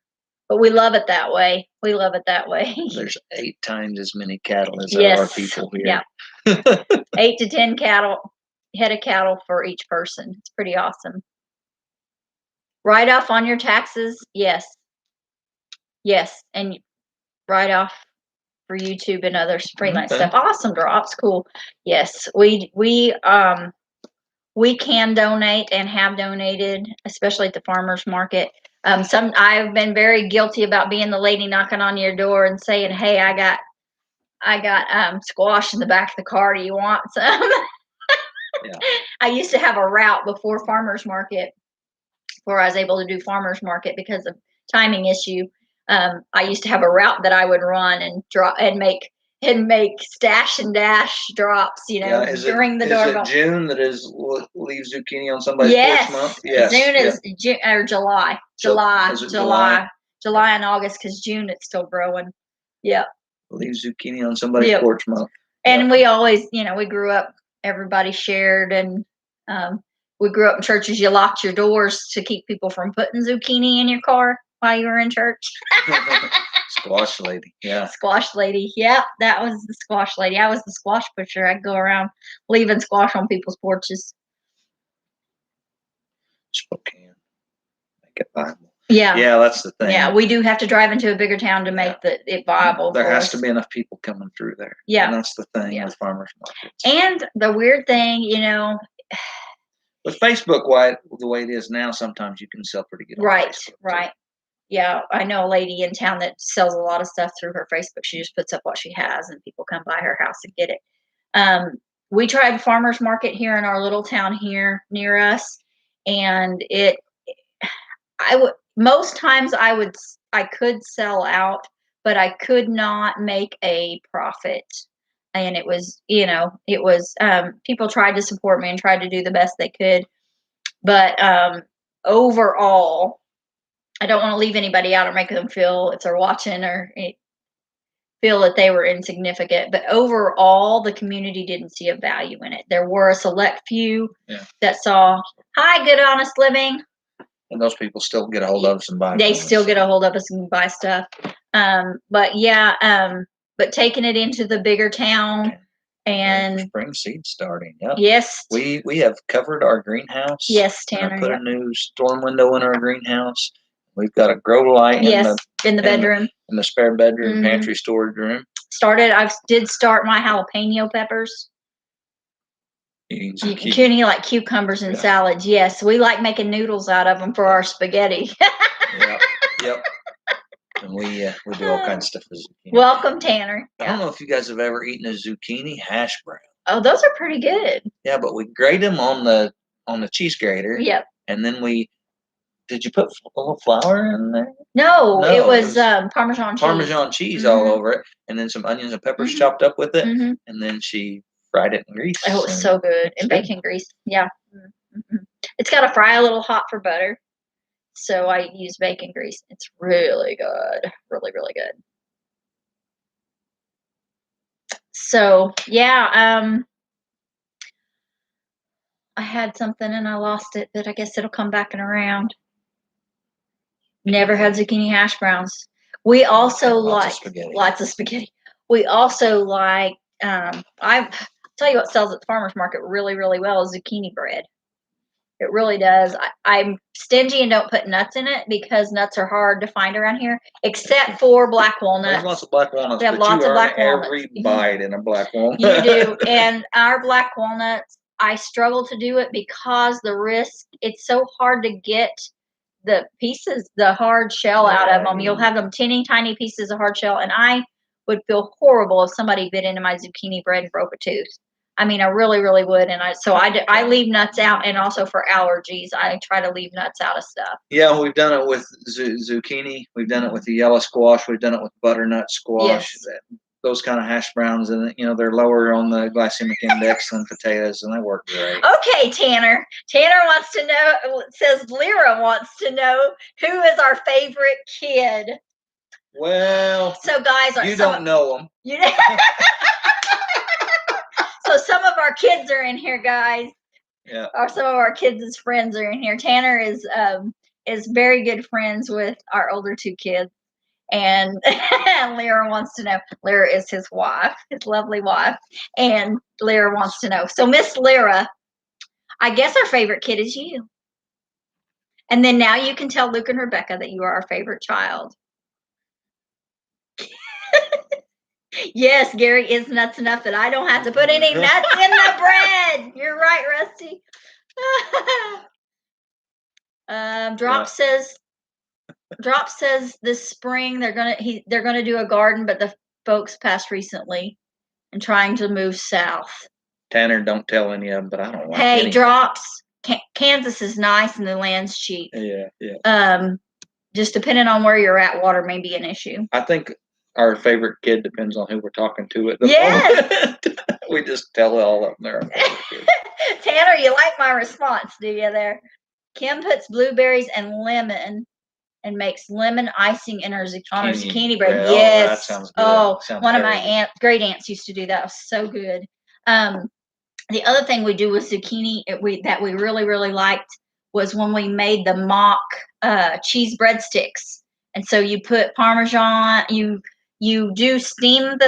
but we love it that way. We love it that way. There's 8 times as many cattle as there are people here. Yeah. 8 to 10 head of cattle for each person. It's pretty awesome. Write off on your taxes. Yes. And write off for YouTube and other freelance stuff. Awesome drops. Cool. Yes. We can donate and have donated, especially at the farmers market. I've been very guilty about being the lady knocking on your door and saying, "Hey, I got squash in the back of the car. Do you want some?" Yeah. I used to have a route before farmers market before I was able to do farmers market because of timing issue. I used to have a route that I would run and drop and make stash and dash drops, during the doorbell. Is it June that is leave zucchini on somebody's Yes, porch month? Yes. June is June or July. Is it July? July and August, because June it's still growing. Yeah. Leave zucchini on somebody's porch month. And we always, we grew up, everybody shared, and we grew up in churches. You locked your doors to keep people from putting zucchini in your car while you were in church. Squash lady, yeah. Squash lady, yeah, that was the squash lady. I was the squash pusher. I'd go around leaving squash on people's porches. Spokane, make it viable. Yeah, yeah, that's the thing. Yeah, we do have to drive into a bigger town to make it viable. There has to be enough people coming through there. Yeah, and that's the thing with farmers markets. And the weird thing, with Facebook, the way it is now, sometimes you can sell pretty good. Right. Yeah, I know a lady in town that sells a lot of stuff through her Facebook. She just puts up what she has, and people come by her house and get it. We tried farmers market here in our little town here near us, and most times I could sell out, but I could not make a profit. And it was, people tried to support me and tried to do the best they could. But overall, I don't want to leave anybody out or make them feel, if they're watching, or feel that they were insignificant. But overall, the community didn't see a value in it. There were a select few that saw, hi, Good Honest Living. And those people still get a hold of us and buy. They still get a hold of us and buy stuff. But taking it into the bigger town and spring seed starting. Yep. Yes. We have covered our greenhouse. Yes, Tanner. Put a new storm window in our greenhouse. We've got a grow light in the bedroom. In the spare bedroom, pantry storage room. I did start my jalapeno peppers. Zucchini, like cucumbers and salads. Yes, we like making noodles out of them for our spaghetti. Yep. And we do all kinds of stuff with zucchini. Welcome, Tanner. I don't know if you guys have ever eaten a zucchini hash brown. Oh, those are pretty good. Yeah, but we grate them on the cheese grater. Yep. And then did you put a little flour in there? No, it was Parmesan cheese. Parmesan cheese all over it, and then some onions and peppers chopped up with it, and then she fried it in grease. Oh, it was so good. And bacon grease. Yeah. It's got to fry a little hot for butter. So I use bacon grease. It's really good. Really, really good. So, yeah. I had something and I lost it, but I guess it'll come back and around. Never had zucchini hash browns. We also like lots of spaghetti. We also like, I tell you what sells at the farmer's market really, really well is zucchini bread. It really does. I'm stingy and don't put nuts in it because nuts are hard to find around here, except for black walnuts. There's lots of black walnuts. We have lots of black walnuts. Every bite in a black walnut. You do. And our black walnuts, I struggle to do it because the risk, it's so hard to get the pieces, the hard shell out of them. You'll have them teeny tiny pieces of hard shell, and I would feel horrible if somebody bit into my zucchini bread and broke a tooth. I mean, I really, really would. And I leave nuts out, and also for allergies, I try to leave nuts out of stuff. Yeah, we've done it with zucchini. We've done it with the yellow squash. We've done it with butternut squash. Yes. Those kind of hash browns, and they're lower on the glycemic index than potatoes, and they work great. Okay, Tanner. Tanner wants to know. Says Lyra wants to know who is our favorite kid. Well, so guys, you don't know them. You. So some of our kids are in here, guys. Yeah. Or some of our kids' friends are in here. Tanner is very good friends with our older two kids. And Lyra wants to know. Lyra is his wife, his lovely wife. And Lyra wants to know. So Miss Lyra, I guess our favorite kid is you. And then now you can tell Luke and Rebecca that you are our favorite child. Yes, Gary is nuts enough that I don't have to put any nuts in the bread. You're right, Rusty. Drop says this spring they're gonna do a garden, but the folks passed recently and trying to move south. Tanner, don't tell any of them, but I don't want. Hey, Drops, Kansas is nice and the land's cheap. Yeah. Just depending on where you're at, water may be an issue. I think our favorite kid depends on who we're talking to at the moment. We just tell all of them they're our favorite kid. Tanner, you like my response, do you there? Kim puts blueberries and lemon and makes lemon icing in her on her zucchini bread. bread. Yes. Oh, that sounds good. Sounds one of my great aunts used to do that. It was so good. The other thing we do with zucchini that we really, really liked was when we made the mock cheese breadsticks. And so you put Parmesan, you do steam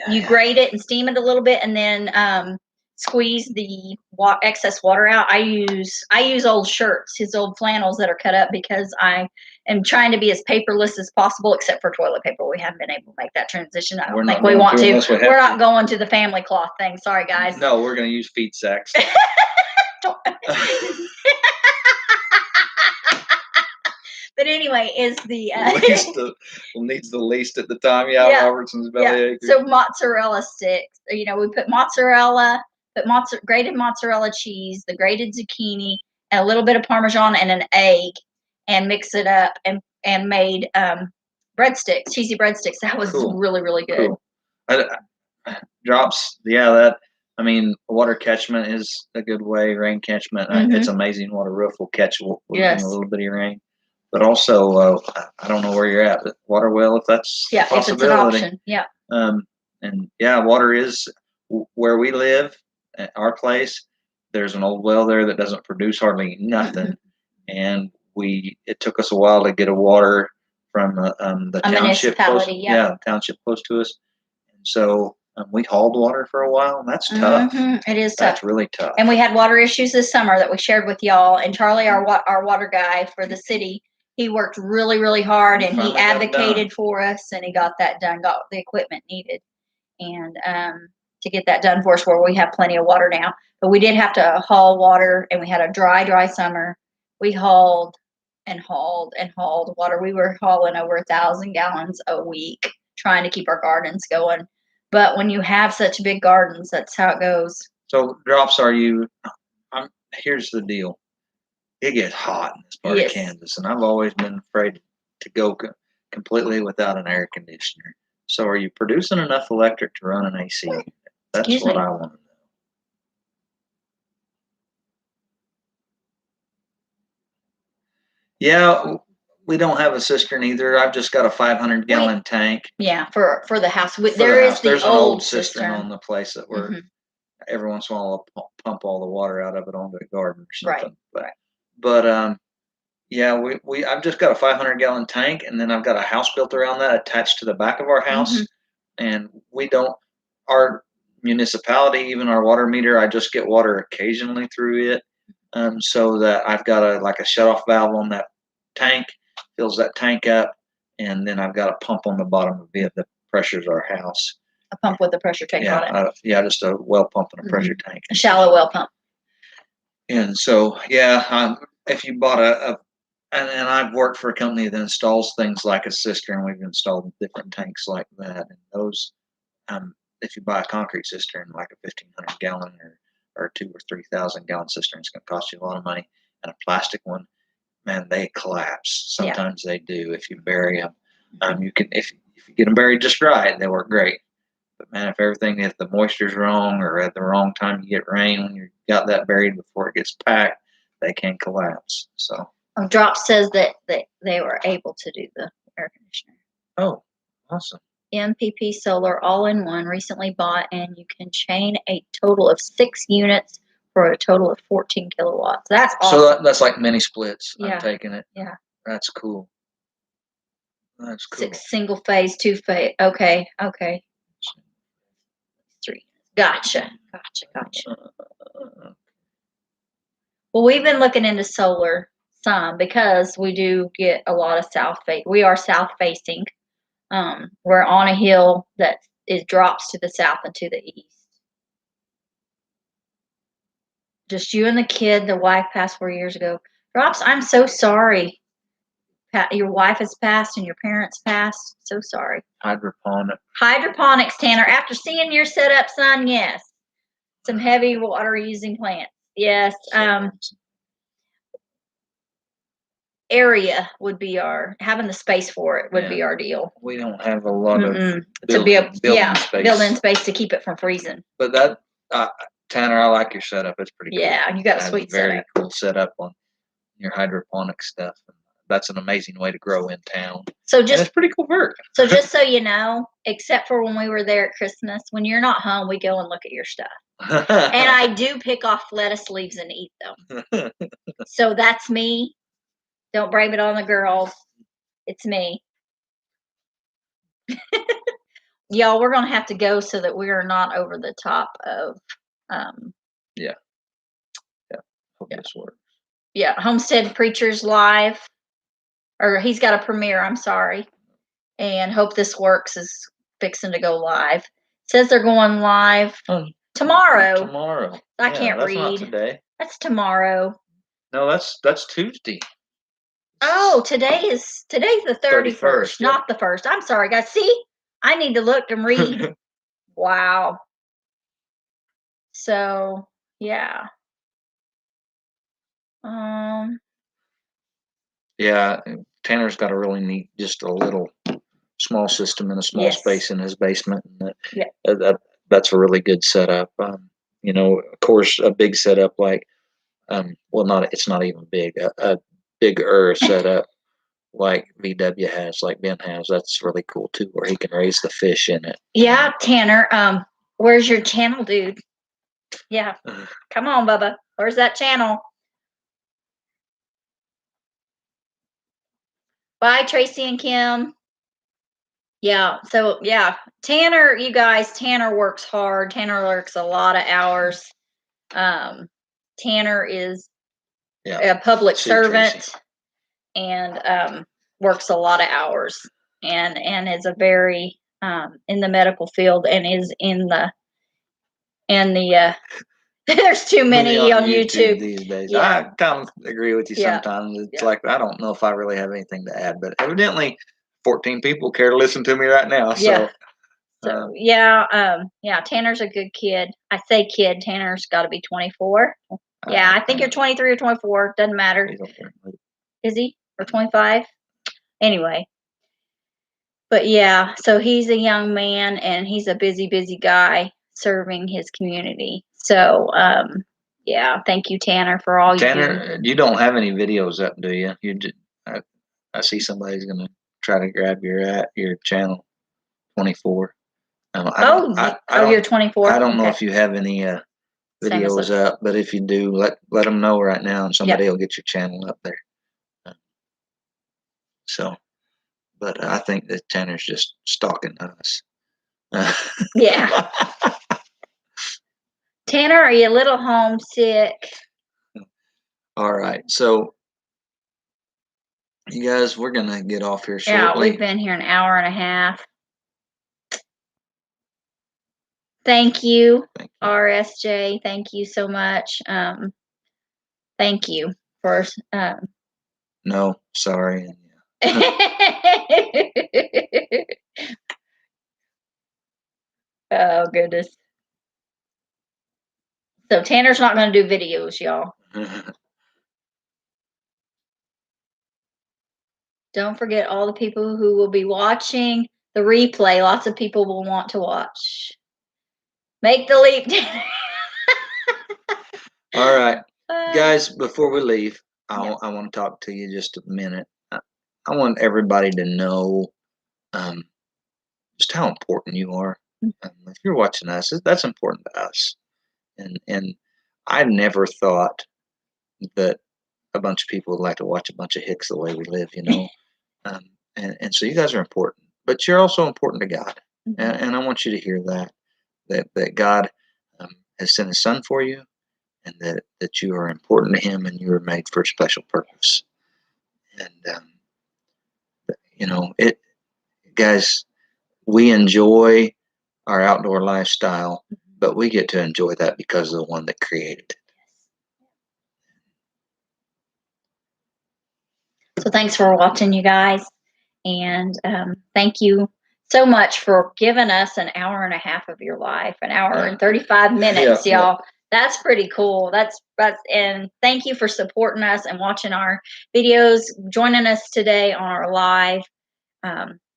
you grate it and steam it a little bit, and then squeeze the excess water out. I use old shirts, his old flannels that are cut up, because I am trying to be as paperless as possible, except for toilet paper. We haven't been able to make that transition. I don't think we want to. We're not going to the family cloth thing. Sorry, guys. No, we're going to use feed sacks. But anyway, is the needs the least at the time. Yeah. Robertson's belly ache. So mozzarella sticks. We put mozzarella, grated mozzarella cheese, the grated zucchini, and a little bit of Parmesan and an egg, and mix it up and made breadsticks, cheesy breadsticks. That was really, really good. Cool. Drops. Yeah, water catchment is a good way. Rain catchment. It's amazing what a roof will catch with a little bitty rain. But also, I don't know where you're at, but water well, if that's a possibility. If it's an option, yeah. And water is where we live, at our place. There's an old well there that doesn't produce hardly nothing, and it took us a while to get a water from the township close. Township close to us, and so we hauled water for a while, and that's tough. It is tough. That's really tough. And we had water issues this summer that we shared with y'all. And Charlie, our water guy for the city, he worked really, really hard, and he advocated for us, and he got that done, got the equipment needed, and to get that done for us, where we have plenty of water now. But we did have to haul water, and we had a dry summer. We hauled and hauled and hauled water. We were hauling over 1,000 gallons a week, trying to keep our gardens going. But when you have such big gardens, that's how it goes. So, Drops, here's the deal. It gets hot in this part of Kansas, and I've always been afraid to go completely without an air conditioner. So are you producing enough electric to run an AC unit? That's what I want to know. Yeah, we don't have a cistern either. I've just got a 500-gallon tank. Yeah, for the house. There's an old cistern on the place that we're every once in a while I'll pump all the water out of it onto the garden or something. Right. But I've just got a 500-gallon tank, and then I've got a house built around that attached to the back of our house. And our municipality, even our water meter, I just get water occasionally through it. So that I've got a shut-off valve on that tank, fills that tank up, and then I've got a pump on the bottom of it that pressures our house. A pump with a pressure tank on it. Just a well pump and a pressure tank. A shallow well pump. And so, if you bought and I've worked for a company that installs things like a cistern, we've installed different tanks like that. And those, if you buy a concrete cistern, like a 1,500 gallon or 2,000 or 3,000 gallon cistern, it's going to cost you a lot of money. And a plastic one, man, they collapse. Sometimes they do. If you bury them, if you get them buried just right, they work great. But man, if the moisture's wrong or at the wrong time you get rain, when you got that buried before it gets packed, they can collapse. So Drop says that they were able to do the air conditioner. Oh, awesome. MPP Solar All-in-One recently bought, and you can chain a total of 6 units for a total of 14 kilowatts. That's awesome. So that's like mini splits. Yeah. I'm taking it. Yeah. That's cool. 6 single phase, 2 phase. Okay. 3. Gotcha. Well, we've been looking into solar some because we do get a lot of we are south facing. We're on a hill that drops to the south and to the east. Just you and the kid. The wife passed 4 years ago. Drops, I'm so sorry. Your wife has passed and your parents passed. So sorry. Hydroponics, Tanner. After seeing your setup, son, yes. Some heavy water using plants. Yes. area would be having the space for it would Yeah. be our deal. We don't have a lot of To be building space. building space to keep it from freezing. But that Tanner, I like your setup. It's pretty cool. Yeah, you got a It has sweet very setup. cool setup on your hydroponic stuff. That's an amazing way to grow in town. So And it's pretty cool work. So just so you know, except for when we were there at Christmas, when you're not home, we go and look at your stuff. And I do pick off lettuce leaves and eat them. So that's me. Don't blame it on the girls. It's me. Y'all, we're going to have to go so that we are not over the top of Hope this works. Yeah, Homestead Preachers Live. Or he's got a premiere, I'm sorry. And Hope This Works is fixing to go live. Says they're going live tomorrow. Tomorrow. I can't that's read. Not today. That's tomorrow. No, that's Tuesday. Oh, today's the 31st, yeah. not the 1st. I'm sorry, guys. See? I need to look and read. Wow. So, yeah. Yeah, Tanner's got a really neat, just a little small system in a small space in his basement. And that's a really good setup. Of course, a big setup like, it's not even big, a bigger setup like VW has, like Ben has. That's really cool too, where he can raise the fish in it. Yeah, Tanner. Where's your channel, dude? Yeah, come on, Bubba. Where's that channel? Bye, Tracy and Kim. Yeah, so yeah, Tanner, you guys, Tanner works hard. Tanner works a lot of hours. Tanner is a public servant. Tracy. And works a lot of hours and is a very in the medical field and is in the there's too many on YouTube these days. Yeah. I kind of agree with you sometimes. It's like I don't know if I really have anything to add, but evidently 14 people care to listen to me right now. So Tanner's a good kid. I say kid, Tanner's got to be 24. Yeah, I think you're 23 or 24, doesn't matter. Is he? Or 25? Anyway. But yeah, so he's a young man and he's a busy guy serving his community. So, thank you, Tanner, for all you do. Tanner, you don't have any videos up, do you? I see somebody's going to try to grab your channel, 24. You're 24? I don't know if you have any videos up, but if you do, let them know right now and somebody will get your channel up there. But I think that Tanner's just stalking us. Yeah. Tanner, are you a little homesick? All right. So, you guys, we're going to get off here shortly. Yeah, we've been here an hour and a half. Thank you, RSJ. Thank you so much. Thank you for... No, sorry. Oh, goodness. So Tanner's not going to do videos, y'all. Don't forget all the people who will be watching the replay. Lots of people will want to watch. Make the leap, Tanner. All right. Guys, before we leave, I want to talk to you just a minute. I want everybody to know just how important you are. If you're watching us, that's important to us. And I never thought that a bunch of people would like to watch a bunch of hicks the way we live, and so you guys are important, but you're also important to God. And I want you to hear that God has sent His Son for you, and that you are important to Him, and you are made for a special purpose. And guys, we enjoy our outdoor lifestyle, but we get to enjoy that because of the one that created it. So thanks for watching, you guys, and thank you so much for giving us an hour and a half of your life, an hour and 35 minutes, y'all. That's pretty cool. And thank you for supporting us and watching our videos, joining us today on our live.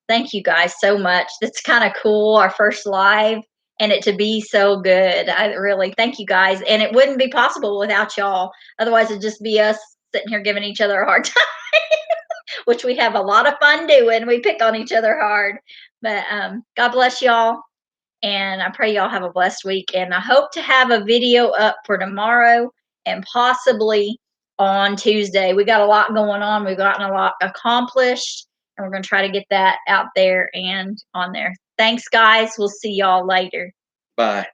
Thank you guys so much. It's kind of cool, our first live, and it to be so good. I really thank you guys. And it wouldn't be possible without y'all. Otherwise, it'd just be us sitting here giving each other a hard time, which we have a lot of fun doing. We pick on each other hard. But God bless y'all. And I pray y'all have a blessed week. And I hope to have a video up for tomorrow and possibly on Tuesday. We got a lot going on. We've gotten a lot accomplished, and we're going to try to get that out there and on there. Thanks, guys. We'll see y'all later. Bye.